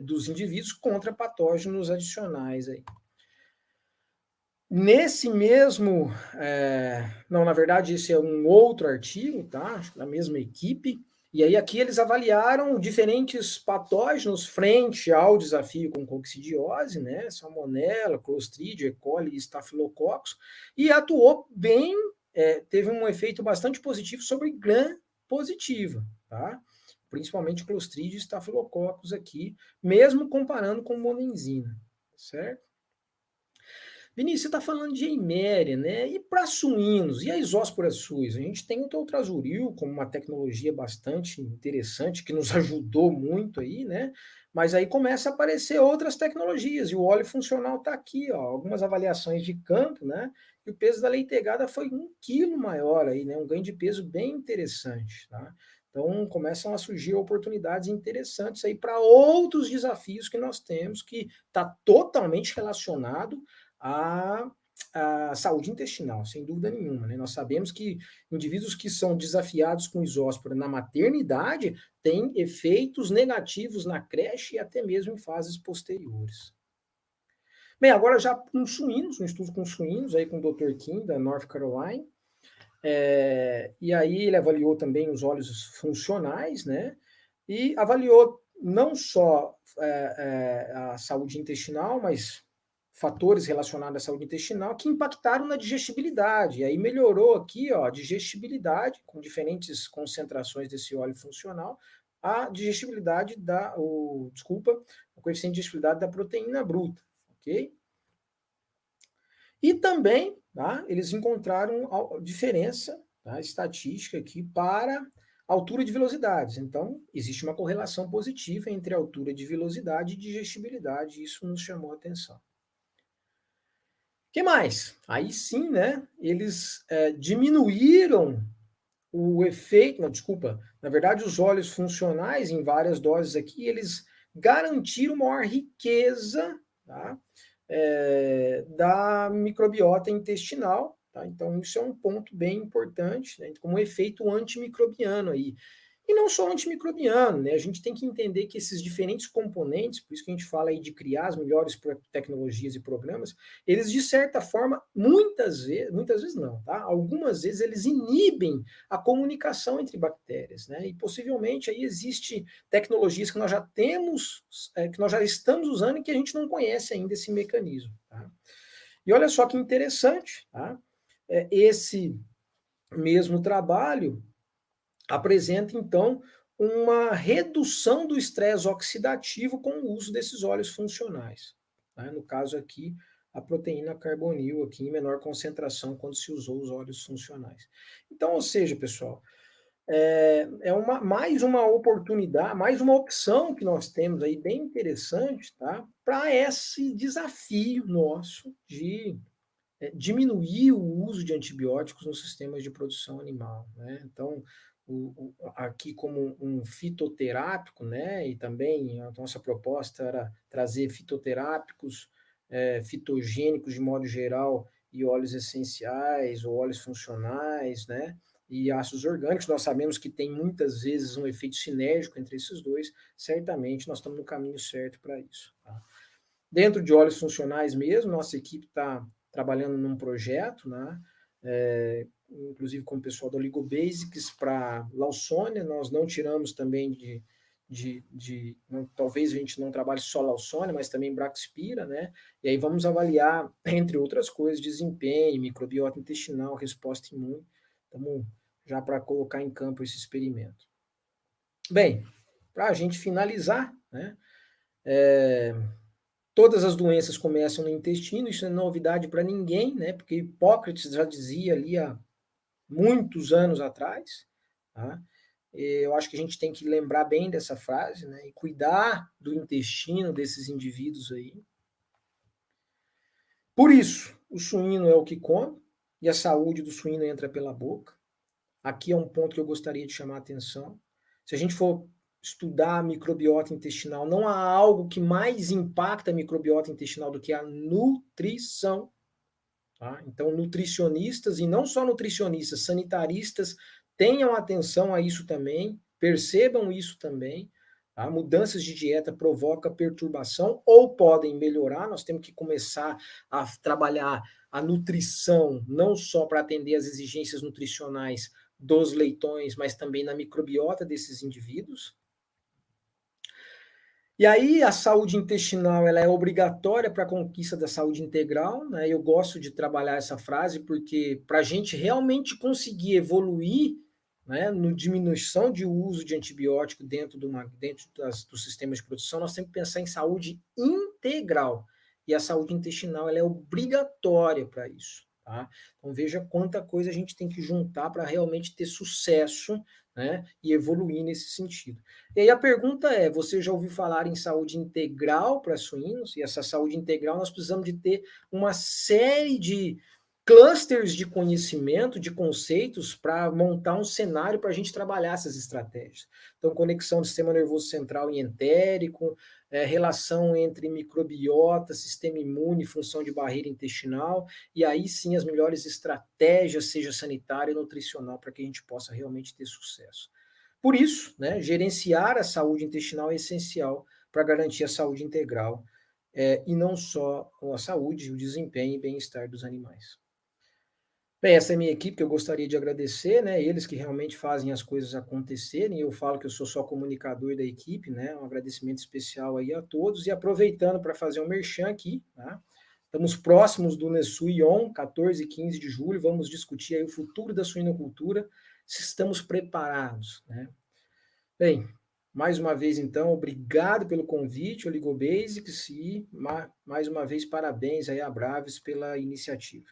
dos indivíduos contra patógenos adicionais aí. Nesse mesmo, não, na verdade, esse é um outro artigo, tá? Da mesma equipe. E aí aqui eles avaliaram diferentes patógenos frente ao desafio com coccidiose, né? Salmonella, Clostridium, E. coli e Staphylococcus, e atuou bem, teve um efeito bastante positivo sobre gram positiva, tá? Principalmente Clostridium e Staphylococcus aqui, mesmo comparando com monenzina, certo? Vinícius, você está falando de Eiméria, né? E para suínos, e a isóspora suis? A gente tem o Toltrazuril como uma tecnologia bastante interessante que nos ajudou muito aí, né? Mas aí começa a aparecer outras tecnologias, e o óleo funcional está aqui, ó, algumas avaliações de campo, né? E o peso da leitegada foi 1 quilo maior aí, né? Um ganho de peso bem interessante, tá? Então começam a surgir oportunidades interessantes aí para outros desafios que nós temos, que está totalmente relacionado a saúde intestinal, sem dúvida nenhuma. Né? Nós sabemos que indivíduos que são desafiados com isóspora na maternidade têm efeitos negativos na creche e até mesmo em fases posteriores. Bem, agora já com suínos, um estudo com suínos, aí com o Dr. Kim, da North Carolina, e aí ele avaliou também os óleos funcionais, né? E avaliou não só a saúde intestinal, mas fatores relacionados à saúde intestinal que impactaram na digestibilidade. E aí melhorou aqui, ó, a digestibilidade, com diferentes concentrações desse óleo funcional, a digestibilidade o coeficiente de digestibilidade da proteína bruta, ok? E também, tá, eles encontraram diferença, tá, estatística aqui para altura de velocidades. Então, existe uma correlação positiva entre altura de velocidade e digestibilidade, isso nos chamou a atenção. Que mais? Aí sim, né? Eles diminuíram o efeito, não, desculpa, na verdade os óleos funcionais em várias doses aqui, eles garantiram maior riqueza, tá? Da microbiota intestinal, tá? Então isso é um ponto bem importante, né? Como um efeito antimicrobiano aí. E não só antimicrobiano, né? A gente tem que entender que esses diferentes componentes, por isso que a gente fala aí de criar as melhores tecnologias e programas, eles de certa forma, muitas vezes não, tá? Algumas vezes eles inibem a comunicação entre bactérias, né? E possivelmente aí existe tecnologias que nós já temos, que nós já estamos usando e que a gente não conhece ainda esse mecanismo, tá? E olha só que interessante, tá? Esse mesmo trabalho apresenta, então, uma redução do estresse oxidativo com o uso desses óleos funcionais. Né? No caso aqui, a proteína carbonil aqui em menor concentração quando se usou os óleos funcionais. Então, ou seja, pessoal, mais uma oportunidade, mais uma opção que nós temos aí bem interessante, tá? Para esse desafio nosso de diminuir o uso de antibióticos nos sistemas de produção animal, né? Então, aqui como um fitoterápico, né? E também a nossa proposta era trazer fitoterápicos, fitogênicos de modo geral, e óleos essenciais ou óleos funcionais, né? E ácidos orgânicos, nós sabemos que tem muitas vezes um efeito sinérgico entre esses dois, certamente nós estamos no caminho certo para isso. Tá? Dentro de óleos funcionais mesmo, nossa equipe está trabalhando num projeto, né? Inclusive com o pessoal da Oligobasics para Lawsonia, nós não tiramos também talvez a gente não trabalhe só Lawsonia, mas também Braxpira, né? E aí vamos avaliar, entre outras coisas, desempenho, microbiota intestinal, resposta imune. Estamos já para colocar em campo esse experimento. Bem, para a gente finalizar, né? Todas as doenças começam no intestino, isso não é novidade para ninguém, né? Porque Hipócrates já dizia ali há muitos anos atrás, tá? Eu acho que a gente tem que lembrar bem dessa frase, né? E cuidar do intestino desses indivíduos aí. Por isso, o suíno é o que come, e a saúde do suíno entra pela boca. Aqui é um ponto que eu gostaria de chamar a atenção. Se a gente for estudar a microbiota intestinal, não há algo que mais impacta a microbiota intestinal do que a nutrição. Tá? Então, nutricionistas, e não só nutricionistas, sanitaristas, tenham atenção a isso também, percebam isso também. Tá? Mudanças de dieta provocam perturbação ou podem melhorar. Nós temos que começar a trabalhar a nutrição, não só para atender as exigências nutricionais dos leitões, mas também na microbiota desses indivíduos. E aí a saúde intestinal ela é obrigatória para a conquista da saúde integral, né? Eu gosto de trabalhar essa frase porque para a gente realmente conseguir evoluir, né, no diminuição de uso de antibiótico dentro dos sistemas de produção, nós temos que pensar em saúde integral. E a saúde intestinal ela é obrigatória para isso. Tá? Então veja quanta coisa a gente tem que juntar para realmente ter sucesso, né, e evoluir nesse sentido. E aí a pergunta é, você já ouviu falar em saúde integral para suínos? E essa saúde integral nós precisamos de ter uma série de clusters de conhecimento, de conceitos, para montar um cenário para a gente trabalhar essas estratégias. Então, conexão do sistema nervoso central e entérico, relação entre microbiota, sistema imune, função de barreira intestinal, e aí sim as melhores estratégias, seja sanitária e nutricional, para que a gente possa realmente ter sucesso. Por isso, né, gerenciar a saúde intestinal é essencial para garantir a saúde integral, e não só a saúde, o desempenho e bem-estar dos animais. Bem, essa é a minha equipe que eu gostaria de agradecer, né? Eles que realmente fazem as coisas acontecerem. Eu falo que eu sou só comunicador da equipe, né? Um agradecimento especial aí a todos. E aproveitando para fazer um merchan aqui, tá? Estamos próximos do Nesuion, 14 e 15 de julho. Vamos discutir aí o futuro da suinocultura, se estamos preparados, né? Bem, mais uma vez, então, obrigado pelo convite, Oligobasics, e mais uma vez, parabéns aí à Braves pela iniciativa.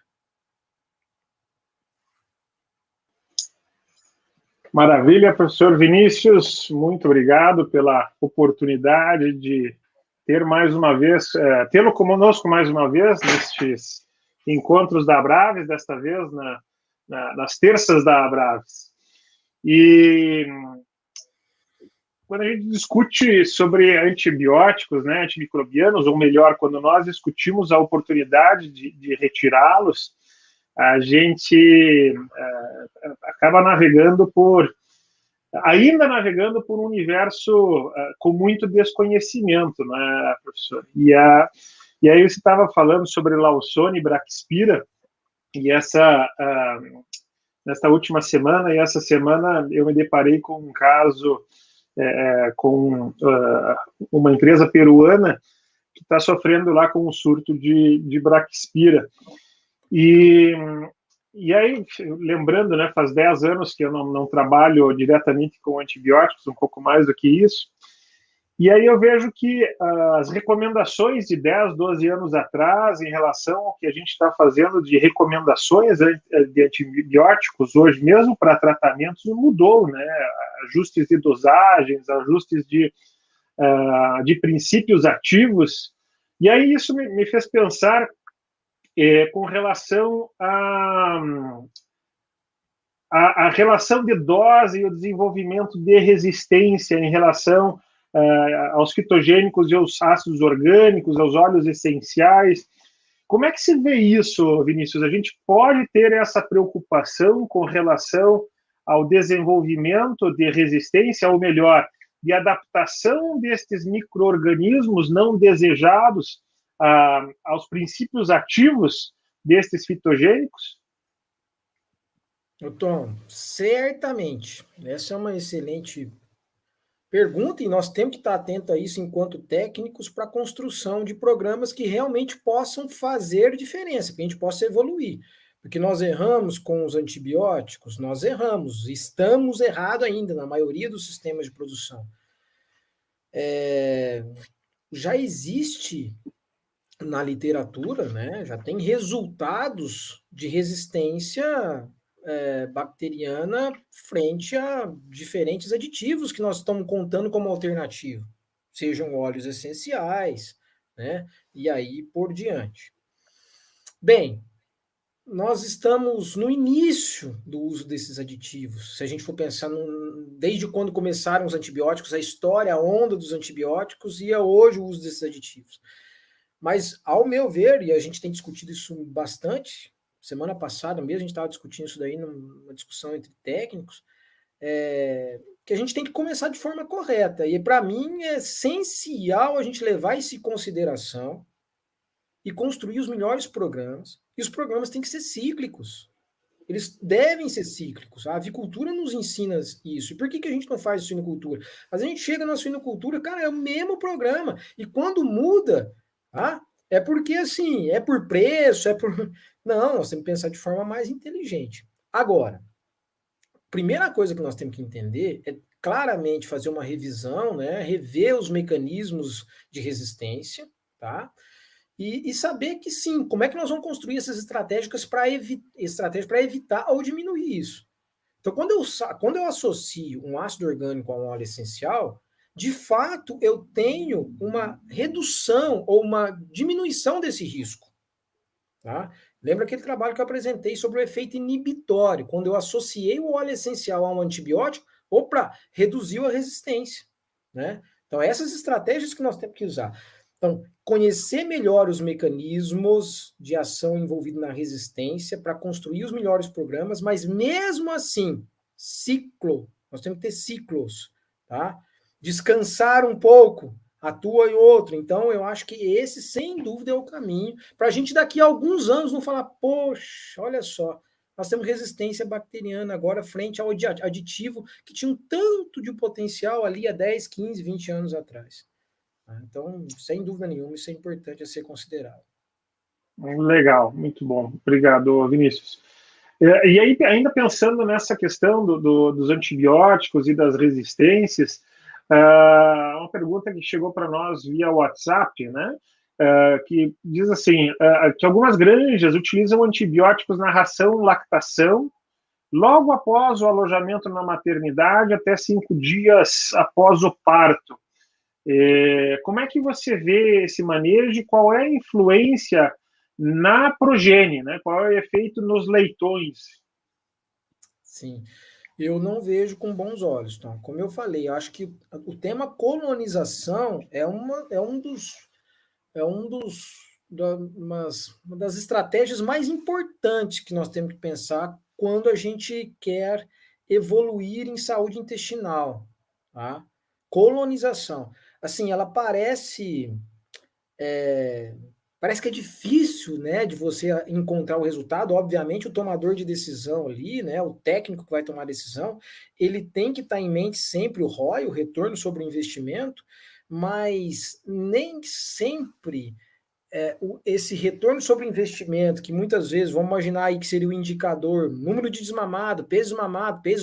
Maravilha, professor Vinícius, muito obrigado pela oportunidade de ter mais uma vez, tê-lo conosco mais uma vez nestes encontros da Abraves, desta vez nas terças da Abraves. E quando a gente discute sobre antibióticos, né, antimicrobianos, ou melhor, quando nós discutimos a oportunidade de retirá-los, a gente acaba ainda navegando por um universo com muito desconhecimento, né, professor? E aí você estava falando sobre Lawsonia e Braxpira, e nesta última semana, e essa semana eu me deparei com um caso com uma empresa peruana que está sofrendo lá com um surto de Braxpira. E aí, lembrando, né, faz 10 anos que eu não trabalho diretamente com antibióticos, um pouco mais do que isso, e aí eu vejo que as recomendações de 10, 12 anos atrás, em relação ao que a gente está fazendo de recomendações de antibióticos hoje, mesmo para tratamentos, mudou, né? Ajustes de dosagens, ajustes de princípios ativos, e aí isso me fez pensar com relação a relação de dose e o desenvolvimento de resistência em relação aos fitogênicos e aos ácidos orgânicos, aos óleos essenciais. Como é que se vê isso, Vinícius? A gente pode ter essa preocupação com relação ao desenvolvimento de resistência, ou melhor, de adaptação destes micro-organismos não desejados aos princípios ativos destes fitogênicos? Tom, certamente. Essa é uma excelente pergunta e nós temos que estar atentos a isso enquanto técnicos para a construção de programas que realmente possam fazer diferença, que a gente possa evoluir. Porque nós erramos com os antibióticos, nós erramos, estamos errados ainda na maioria dos sistemas de produção. Já existe na literatura, né, já tem resultados de resistência bacteriana frente a diferentes aditivos que nós estamos contando como alternativa, sejam óleos essenciais, né, e aí por diante. Bem, nós estamos no início do uso desses aditivos. Se a gente for pensar desde quando começaram os antibióticos, a história, a onda dos antibióticos e hoje o uso desses aditivos. Mas, ao meu ver, e a gente tem discutido isso bastante, semana passada mesmo a gente estava discutindo isso daí numa discussão entre técnicos, que a gente tem que começar de forma correta. E, para mim, é essencial a gente levar isso em consideração e construir os melhores programas. E os programas têm que ser cíclicos. Eles devem ser cíclicos. A avicultura nos ensina isso. E por que a gente não faz suinocultura? Mas a gente chega na suinocultura, cara, é o mesmo programa. E quando muda, é porque, assim, é por preço, é por... Não, nós temos que pensar de forma mais inteligente. Agora, primeira coisa que nós temos que entender é claramente fazer uma revisão, né? Rever os mecanismos de resistência, tá? E saber que sim, como é que nós vamos construir essas estratégias para evitar ou diminuir isso. Então, quando eu associo um ácido orgânico a um óleo essencial, de fato eu tenho uma redução ou uma diminuição desse risco. Tá? Lembra aquele trabalho que eu apresentei sobre o efeito inibitório, quando eu associei o óleo essencial a um antibiótico, reduziu a resistência. Né? Então, essas estratégias que nós temos que usar. Então, conhecer melhor os mecanismos de ação envolvidos na resistência para construir os melhores programas, mas mesmo assim, nós temos que ter ciclos, tá? Descansar um pouco, atua em outro. Então, eu acho que esse, sem dúvida, é o caminho para a gente daqui a alguns anos não falar, poxa, olha só, nós temos resistência bacteriana agora frente ao aditivo que tinha um tanto de potencial ali há 10, 15, 20 anos atrás. Então, sem dúvida nenhuma, isso é importante a ser considerado. Legal, muito bom. Obrigado, Vinícius. E aí, ainda pensando nessa questão dos antibióticos e das resistências, uma pergunta que chegou para nós via WhatsApp, né? Que diz assim, que algumas granjas utilizam antibióticos na ração lactação logo após o alojamento na maternidade até 5 dias após o parto. Como é que você vê esse manejo e qual é a influência na progênie, né? Qual é o efeito nos leitões? Sim, eu não vejo com bons olhos, Tom. Como eu falei, eu acho que o tema colonização uma das estratégias mais importantes que nós temos que pensar quando a gente quer evoluir em saúde intestinal, tá? Colonização. Assim, ela parece que é difícil, né, de você encontrar o resultado. Obviamente, o tomador de decisão ali, né, o técnico que vai tomar a decisão, ele tem que estar em mente sempre o ROI, o retorno sobre o investimento, mas nem sempre esse retorno sobre o investimento, que muitas vezes, vamos imaginar aí que seria o indicador, número de desmamado, peso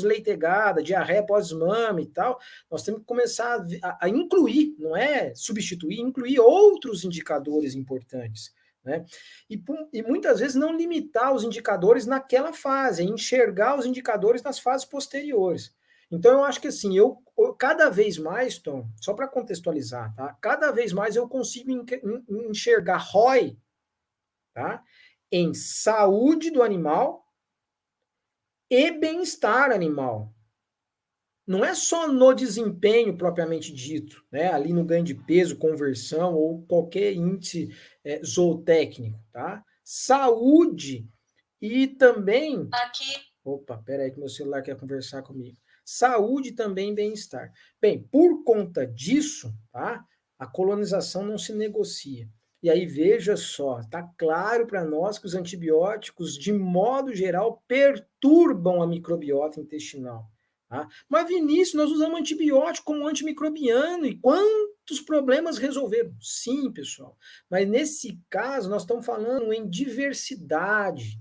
leitegada, diarreia pós-desmame e tal, nós temos que começar a incluir, não é substituir, incluir outros indicadores importantes. Né? E muitas vezes não limitar os indicadores naquela fase, enxergar os indicadores nas fases posteriores. Então, eu acho que assim, eu cada vez mais, Tom, só para contextualizar, tá? Cada vez mais eu consigo enxergar ROI, tá? Em saúde do animal e bem-estar animal. Não é só no desempenho propriamente dito, né? Ali no ganho de peso, conversão ou qualquer índice zootécnico, tá? Saúde e também... Aqui. Opa, peraí que meu celular quer conversar comigo. Saúde também bem-estar. Bem, por conta disso, tá? A colonização não se negocia. E aí, veja só, está claro para nós que os antibióticos, de modo geral, perturbam a microbiota intestinal. Tá? Mas, Vinícius, nós usamos antibiótico como antimicrobiano e quantos problemas resolveram? Sim, pessoal. Mas nesse caso, nós estamos falando em diversidade,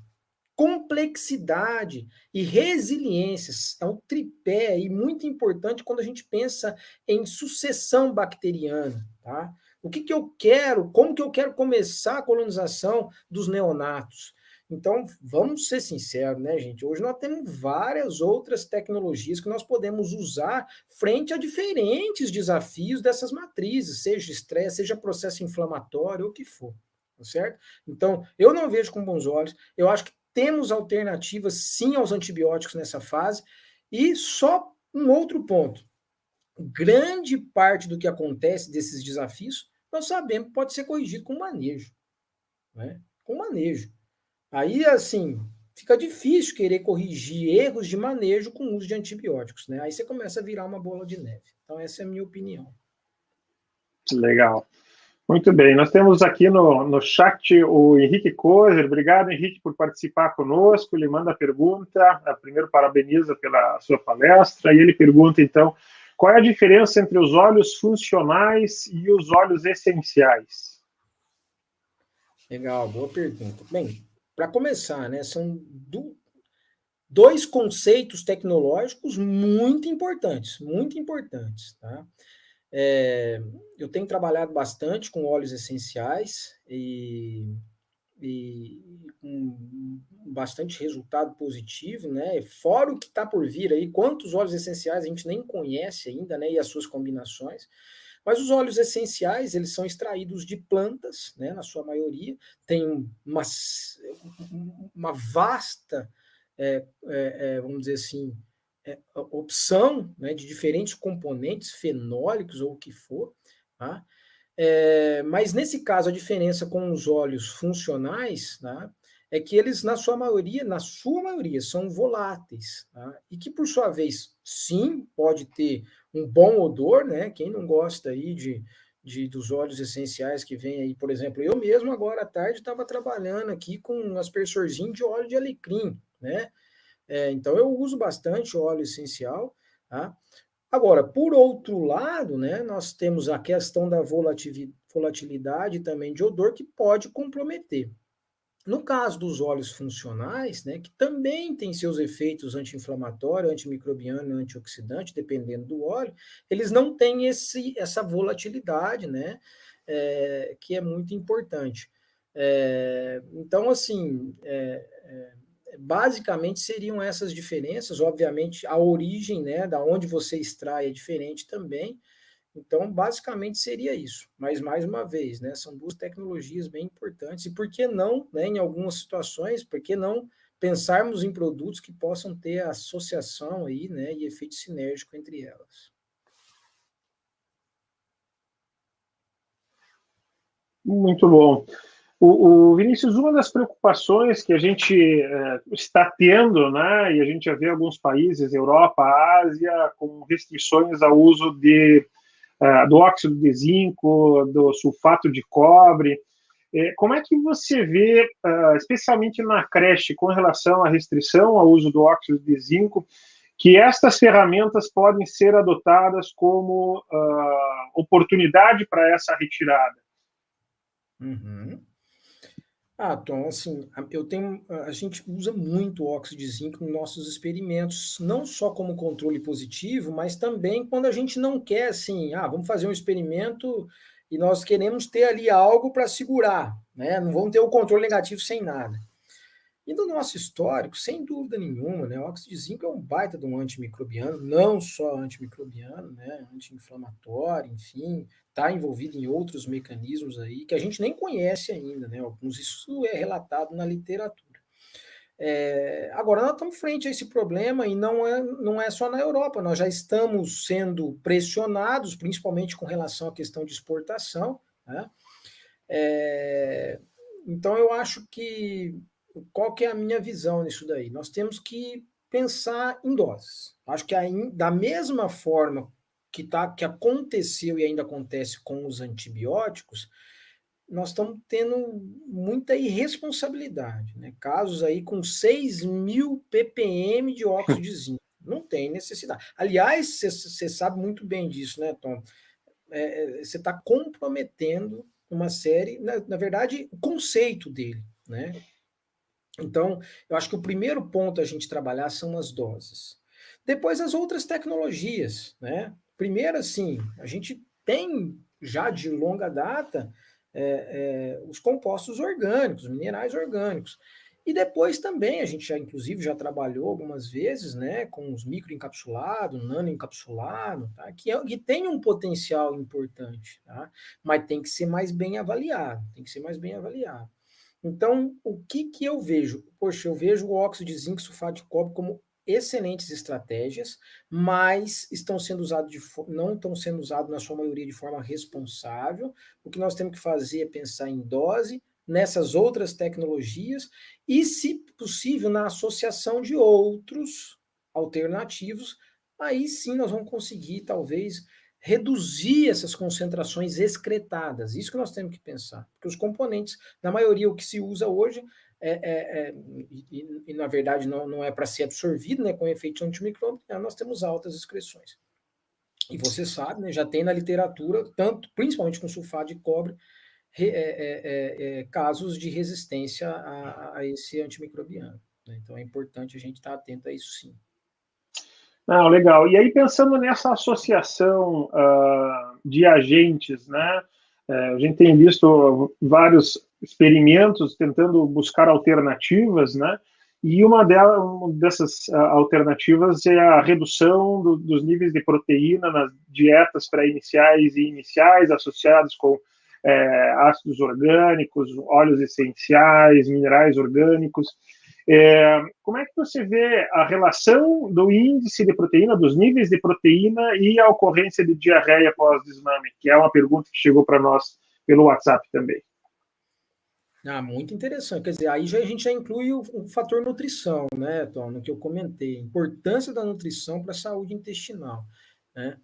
complexidade e resiliência. É um tripé aí muito importante quando a gente pensa em sucessão bacteriana, tá? O que eu quero, como que eu quero começar a colonização dos neonatos? Então, vamos ser sinceros, né, gente? Hoje nós temos várias outras tecnologias que nós podemos usar frente a diferentes desafios dessas matrizes, seja estresse, seja processo inflamatório, ou o que for, tá certo? Então, eu não vejo com bons olhos, eu acho que temos alternativas sim aos antibióticos nessa fase, e só um outro ponto. Grande parte do que acontece desses desafios, nós sabemos que pode ser corrigido com manejo, né? Com manejo. Aí, assim, fica difícil querer corrigir erros de manejo com o uso de antibióticos, né? Aí você começa a virar uma bola de neve. Então, essa é a minha opinião. Legal. Muito bem, nós temos aqui no chat o Henrique Kozer. Obrigado, Henrique, por participar conosco. Ele manda a pergunta, primeiro parabeniza pela sua palestra, e ele pergunta, então, qual é a diferença entre os óleos funcionais e os óleos essenciais? Legal, boa pergunta. Bem, para começar, né, são dois conceitos tecnológicos muito importantes, tá? Eu tenho trabalhado bastante com óleos essenciais e com bastante resultado positivo, né? Fora o que está por vir aí, quantos óleos essenciais a gente nem conhece ainda, né? E as suas combinações. Mas os óleos essenciais, eles são extraídos de plantas, né? Na sua maioria, tem uma vasta, vamos dizer assim, opção, né, de diferentes componentes fenólicos ou o que for, tá? Mas nesse caso, a diferença com os óleos funcionais, tá, é que eles, na sua maioria, são voláteis, tá? E que, por sua vez, sim, pode ter um bom odor, né? Quem não gosta aí dos óleos essenciais que vem aí, por exemplo, eu mesmo agora à tarde estava trabalhando aqui com um aspersorzinho de óleo de alecrim, né? Então eu uso bastante óleo essencial, tá? Agora, por outro lado, né, nós temos a questão da volatilidade também de odor que pode comprometer. No caso dos óleos funcionais, né, que também tem seus efeitos anti-inflamatório, antimicrobiano e antioxidante, dependendo do óleo, eles não têm essa volatilidade, né, que é muito importante. Então, assim, basicamente seriam essas diferenças, obviamente a origem, né, da onde você extrai é diferente também. Então, basicamente seria isso. Mas mais uma vez, né, são duas tecnologias bem importantes e por que não, né, em algumas situações, por que não pensarmos em produtos que possam ter associação aí, né, e efeito sinérgico entre elas. Muito bom. O Vinícius, uma das preocupações que a gente está tendo, né, e a gente já vê alguns países, Europa, Ásia, com restrições ao uso do óxido de zinco, do sulfato de cobre. Como é que você vê, especialmente na creche, com relação à restrição ao uso do óxido de zinco, que estas ferramentas podem ser adotadas como oportunidade para essa retirada? Uhum. Tom, assim, a gente usa muito óxido de zinco nos nossos experimentos, não só como controle positivo, mas também quando a gente não quer, assim, vamos fazer um experimento e nós queremos ter ali algo para segurar, né? Não vamos ter o controle negativo sem nada. E do nosso histórico, sem dúvida nenhuma, né, o óxido de zinco é um baita de um antimicrobiano, não só antimicrobiano, né, anti-inflamatório, enfim, está envolvido em outros mecanismos aí que a gente nem conhece ainda, né, alguns isso é relatado na literatura. Agora, nós estamos frente a esse problema e não é só na Europa, nós já estamos sendo pressionados, principalmente com relação à questão de exportação, né? Então, eu acho que qual que é a minha visão nisso daí? Nós temos que pensar em doses. Acho que da mesma forma que aconteceu e ainda acontece com os antibióticos, nós estamos tendo muita irresponsabilidade, né? Casos aí com 6.000 ppm de óxido de zinco. Não tem necessidade. Aliás, você sabe muito bem disso, né, Tom? Você está comprometendo uma série, na verdade, o conceito dele, né? Então, eu acho que o primeiro ponto a gente trabalhar são as doses. Depois, as outras tecnologias, né? Primeiro, assim, a gente tem já de longa data os compostos orgânicos, minerais orgânicos. E depois também, a gente já, inclusive, já trabalhou algumas vezes, né, com os microencapsulados, nanoencapsulado, tá, que tem um potencial importante, tá, mas tem que ser mais bem avaliado, tem que ser mais bem avaliado. Então, o que eu vejo? Poxa, eu vejo o óxido de zinco e sulfato de cobre como excelentes estratégias, mas não estão sendo usados na sua maioria de forma responsável. O que nós temos que fazer é pensar em dose, nessas outras tecnologias e, se possível, na associação de outros alternativos. Aí sim nós vamos conseguir, talvez, reduzir essas concentrações excretadas. Isso que nós temos que pensar. Porque os componentes, na maioria, o que se usa hoje, na verdade não é para ser absorvido, né, com efeito antimicrobiano, nós temos altas excreções. E você sabe, né, já tem na literatura, principalmente com sulfato de cobre, casos de resistência a esse antimicrobiano. Né? Então é importante a gente estar atento a isso sim. Não, legal. E aí, pensando nessa associação de agentes, né? A gente tem visto vários experimentos tentando buscar alternativas, né? E uma dessas alternativas é a redução dos níveis de proteína nas dietas pré-iniciais e iniciais, associados com ácidos orgânicos, óleos essenciais, minerais orgânicos. Como é que você vê a relação do índice de proteína, dos níveis de proteína e a ocorrência de diarreia pós-desmame? Que é uma pergunta que chegou para nós pelo WhatsApp também. Muito interessante. Quer dizer, aí a gente já inclui o fator nutrição, né, Tom, no que eu comentei. A importância da nutrição para a saúde intestinal, né?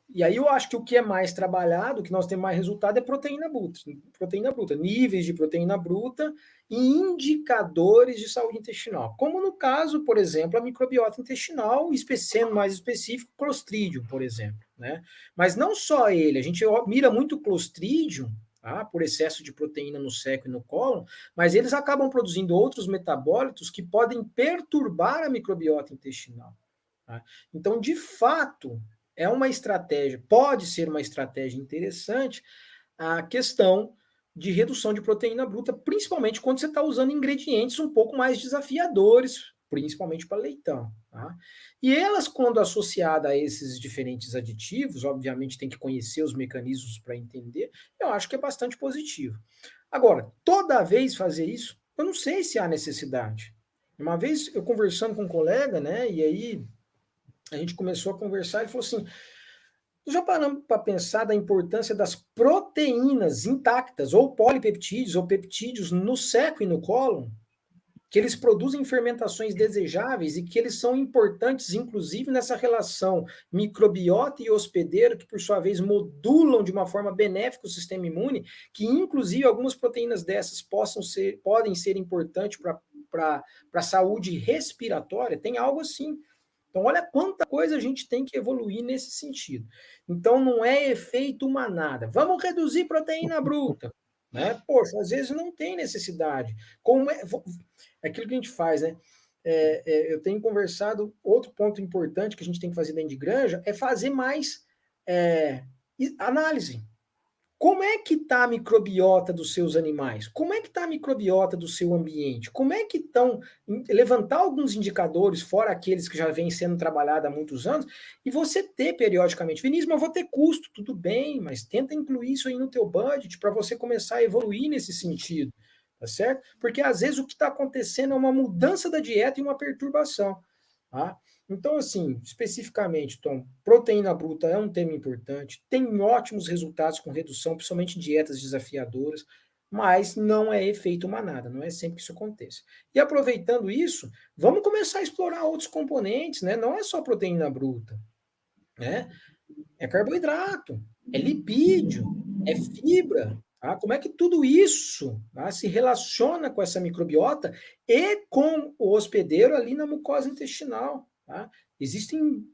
E aí eu acho que o que é mais trabalhado, o que nós temos mais resultado é proteína bruta, níveis de proteína bruta e indicadores de saúde intestinal. Como no caso, por exemplo, a microbiota intestinal, sendo mais específico, Clostridium, por exemplo, né? Mas não só ele, a gente mira muito o Clostridium, tá? Por excesso de proteína no seco e no cólon, mas eles acabam produzindo outros metabólitos que podem perturbar a microbiota intestinal. Tá? Então, de fato, é uma estratégia, pode ser uma estratégia interessante a questão de redução de proteína bruta, principalmente quando você está usando ingredientes um pouco mais desafiadores, principalmente para leitão. Tá? E elas, quando associadas a esses diferentes aditivos, obviamente tem que conhecer os mecanismos para entender, eu acho que é bastante positivo. Agora, toda vez fazer isso, eu não sei se há necessidade. Uma vez eu conversando com um colega, né, e aí a gente começou a conversar e falou assim, já paramos para pensar da importância das proteínas intactas, ou polipeptídeos, ou peptídeos no seco e no cólon, que eles produzem fermentações desejáveis e que eles são importantes, inclusive, nessa relação microbiota e hospedeiro, que, por sua vez, modulam de uma forma benéfica o sistema imune, que, inclusive, algumas proteínas dessas podem ser importantes para a saúde respiratória. Tem algo assim. Então, olha quanta coisa a gente tem que evoluir nesse sentido. Então, não é efeito manada. Vamos reduzir proteína bruta. Né? Poxa, às vezes não tem necessidade. Como é aquilo que a gente faz, né? Eu tenho conversado, outro ponto importante que a gente tem que fazer dentro de granja é fazer mais análise. Como é que está a microbiota dos seus animais? Como é que está a microbiota do seu ambiente? Como é que estão... Levantar alguns indicadores, fora aqueles que já vêm sendo trabalhados há muitos anos, e você ter periodicamente. Vinícius, mas eu vou ter custo, tudo bem, mas tenta incluir isso aí no teu budget para você começar a evoluir nesse sentido. tá certo? Porque às vezes o que está acontecendo é uma mudança da dieta e uma perturbação, tá? Então, assim, especificamente, Tom, proteína bruta é um tema importante, tem ótimos resultados com redução, principalmente em dietas desafiadoras, mas não é efeito manada, não é sempre que isso aconteça. E aproveitando isso, vamos começar a explorar outros componentes, né? Não é só proteína bruta, né? É carboidrato, é lipídio, é fibra. Tá? Como é que tudo isso, tá, se relaciona com essa microbiota e com o hospedeiro ali na mucosa intestinal? Tá? Existem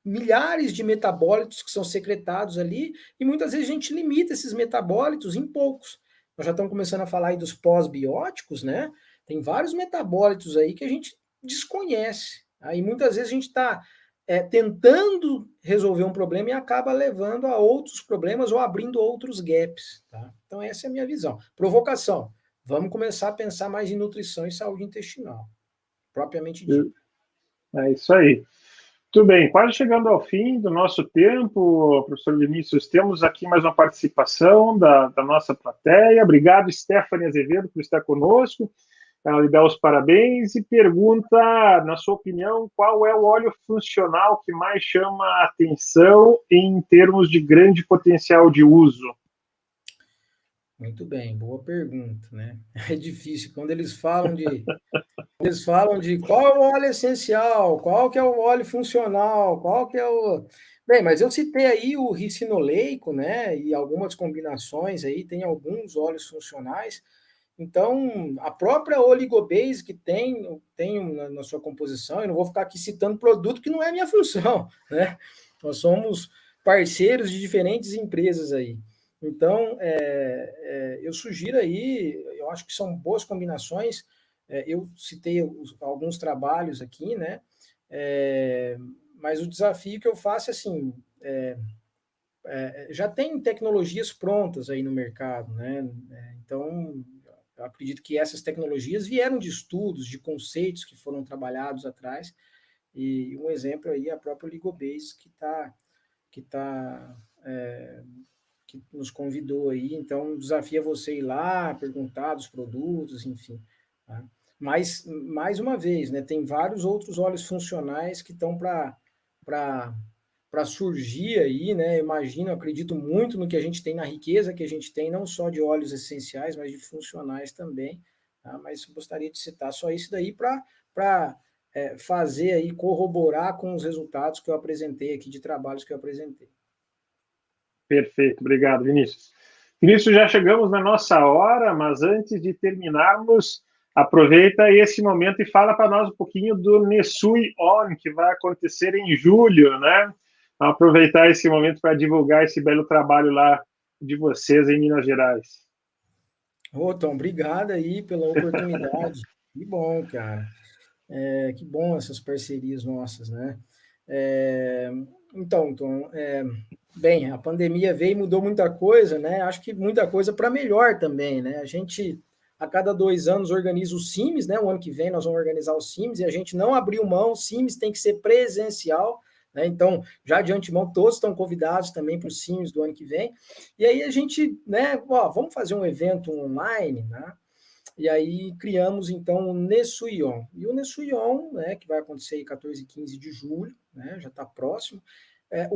milhares de metabólitos que são secretados ali e muitas vezes a gente limita esses metabólitos em poucos. Nós já estamos começando a falar aí dos pós-bióticos, né? Tem vários metabólitos aí que a gente desconhece. Tá? E muitas vezes a gente está tentando resolver um problema e acaba levando a outros problemas ou abrindo outros gaps. Tá? Então, essa é a minha visão. Provocação. Vamos começar a pensar mais em nutrição e saúde intestinal, propriamente dito. É isso aí. Tudo bem, quase chegando ao fim do nosso tempo, professor Vinícius, temos aqui mais uma participação da nossa plateia. Obrigado, Stephanie Azevedo, por estar conosco. Ela lhe dá os parabéns e pergunta, na sua opinião, qual é o óleo funcional que mais chama a atenção em termos de grande potencial de uso? Muito bem, boa pergunta, né? É difícil quando eles falam de qual é o óleo essencial, qual que é o óleo funcional, qual que é o... Bem, mas eu citei aí o ricinoleico, né? E algumas combinações aí, tem alguns óleos funcionais. Então, a própria oligobase que tem na sua composição, eu não vou ficar aqui citando produto que não é minha função, né? Nós somos parceiros de diferentes empresas aí. Então, eu sugiro aí, eu acho que são boas combinações. Eu citei alguns trabalhos aqui, né? Mas o desafio que eu faço é assim, já tem tecnologias prontas aí no mercado, né? Então, eu acredito que essas tecnologias vieram de estudos, de conceitos que foram trabalhados atrás, e um exemplo aí é a própria Ligobase que tá, que nos convidou aí, então desafia você ir lá, perguntar dos produtos, enfim. Tá? Mas, mais uma vez, né, tem vários outros óleos funcionais que estão para surgir aí, né? Imagino, acredito muito no que a gente tem, na riqueza que a gente tem, não só de óleos essenciais, mas de funcionais também. Tá? Mas gostaria de citar só isso daí para fazer aí, corroborar com os resultados que eu apresentei aqui, de trabalhos que eu apresentei. Perfeito, obrigado, Vinícius. Vinícius, já chegamos na nossa hora, mas antes de terminarmos, aproveita esse momento e fala para nós um pouquinho do Nesui On, que vai acontecer em julho, né? Vamos aproveitar esse momento para divulgar esse belo trabalho lá de vocês em Minas Gerais. Ô, Tom, obrigado aí pela oportunidade. Que bom, cara. Que bom essas parcerias nossas, né? Então, Tom, bem, a pandemia veio e mudou muita coisa, né? Acho que muita coisa para melhor também, né? A gente, a cada 2 anos, organiza os CIMs, né? O ano que vem nós vamos organizar os CIMs e a gente não abriu mão, CIMs tem que ser presencial, né? Então, já de antemão, todos estão convidados também para os CIMs do ano que vem. E aí a gente, né? Vamos fazer um evento online, né? E aí criamos, então, o Nessuion. E o Nessuion, né, que vai acontecer em 14 e 15 de julho, né, já está próximo, é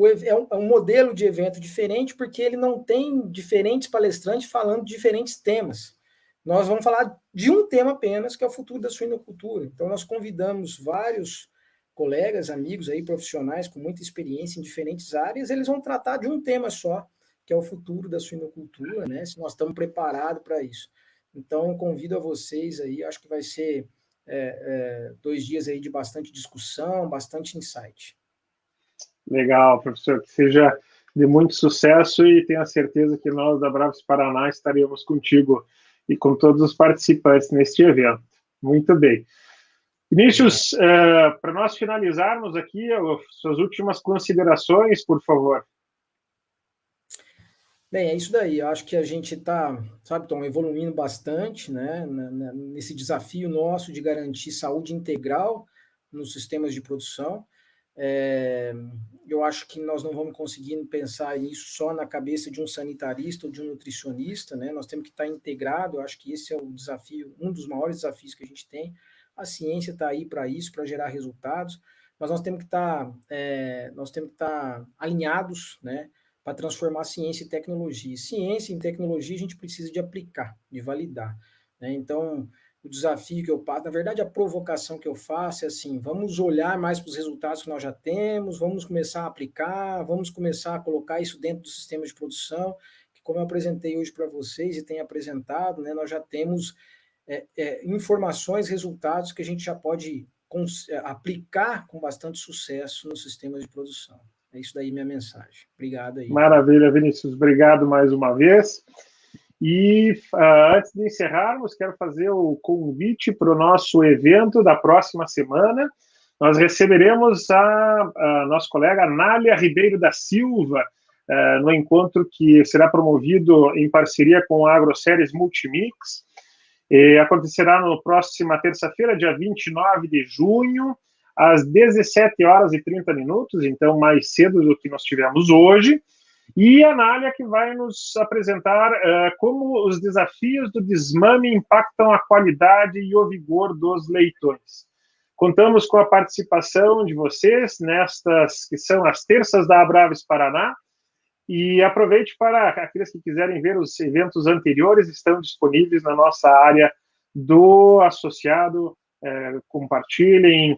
um modelo de evento diferente porque ele não tem diferentes palestrantes falando de diferentes temas. Nós vamos falar de um tema apenas, que é o futuro da suinocultura. Então, nós convidamos vários colegas, amigos aí, profissionais com muita experiência em diferentes áreas, eles vão tratar de um tema só, que é o futuro da suinocultura, né, se nós estamos preparados para isso. Então, convido a vocês aí, acho que vai ser 2 dias aí de bastante discussão, bastante insight. Legal, professor, que seja de muito sucesso e tenho a certeza que nós da Bravos Paraná estaremos contigo e com todos os participantes neste evento. Muito bem. Vinícius, para nós finalizarmos aqui, suas últimas considerações, por favor. Bem, é isso daí. Eu acho que a gente está, sabe, Tom, evoluindo bastante, né, nesse desafio nosso de garantir saúde integral nos sistemas de produção. Eu acho que nós não vamos conseguir pensar isso só na cabeça de um sanitarista ou de um nutricionista, né? Nós temos que estar integrado. Eu acho que esse é o desafio, um dos maiores desafios que a gente tem. A ciência está aí para isso, para gerar resultados, mas nós temos que estar alinhados, né? Para transformar ciência em tecnologia. Ciência em tecnologia a gente precisa de aplicar, de validar, né? Então, o desafio que eu passo, na verdade, a provocação que eu faço é assim: vamos olhar mais para os resultados que nós já temos, vamos começar a aplicar, vamos começar a colocar isso dentro do sistema de produção, que, como eu apresentei hoje para vocês e tenho apresentado, né, nós já temos informações, resultados que a gente já pode aplicar com bastante sucesso nos sistemas de produção. É isso daí minha mensagem. Obrigado aí. Maravilha, Vinícius. Obrigado mais uma vez. E antes de encerrarmos, quero fazer o convite para o nosso evento da próxima semana. Nós receberemos a nossa colega Nália Ribeiro da Silva no encontro que será promovido em parceria com a AgroSéries Multimix. Acontecerá na próxima terça-feira, dia 29 de junho, às 17h30, então mais cedo do que nós tivemos hoje. E a Nália que vai nos apresentar como os desafios do desmame impactam a qualidade e o vigor dos leitões. Contamos com a participação de vocês nestas que são as terças da Abraves Paraná, e aproveite para aqueles que quiserem ver os eventos anteriores, estão disponíveis na nossa área do associado. Compartilhem,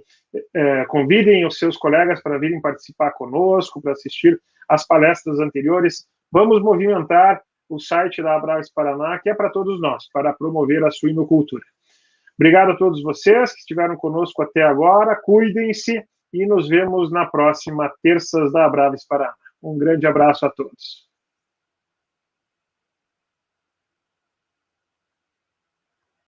convidem os seus colegas para virem participar conosco, para assistir às palestras anteriores. Vamos movimentar o site da Abraves Paraná, que é para todos nós, para promover a suinocultura. Obrigado a todos vocês que estiveram conosco até agora, cuidem-se e nos vemos na próxima Terças da Abraves Paraná. Um grande abraço a todos.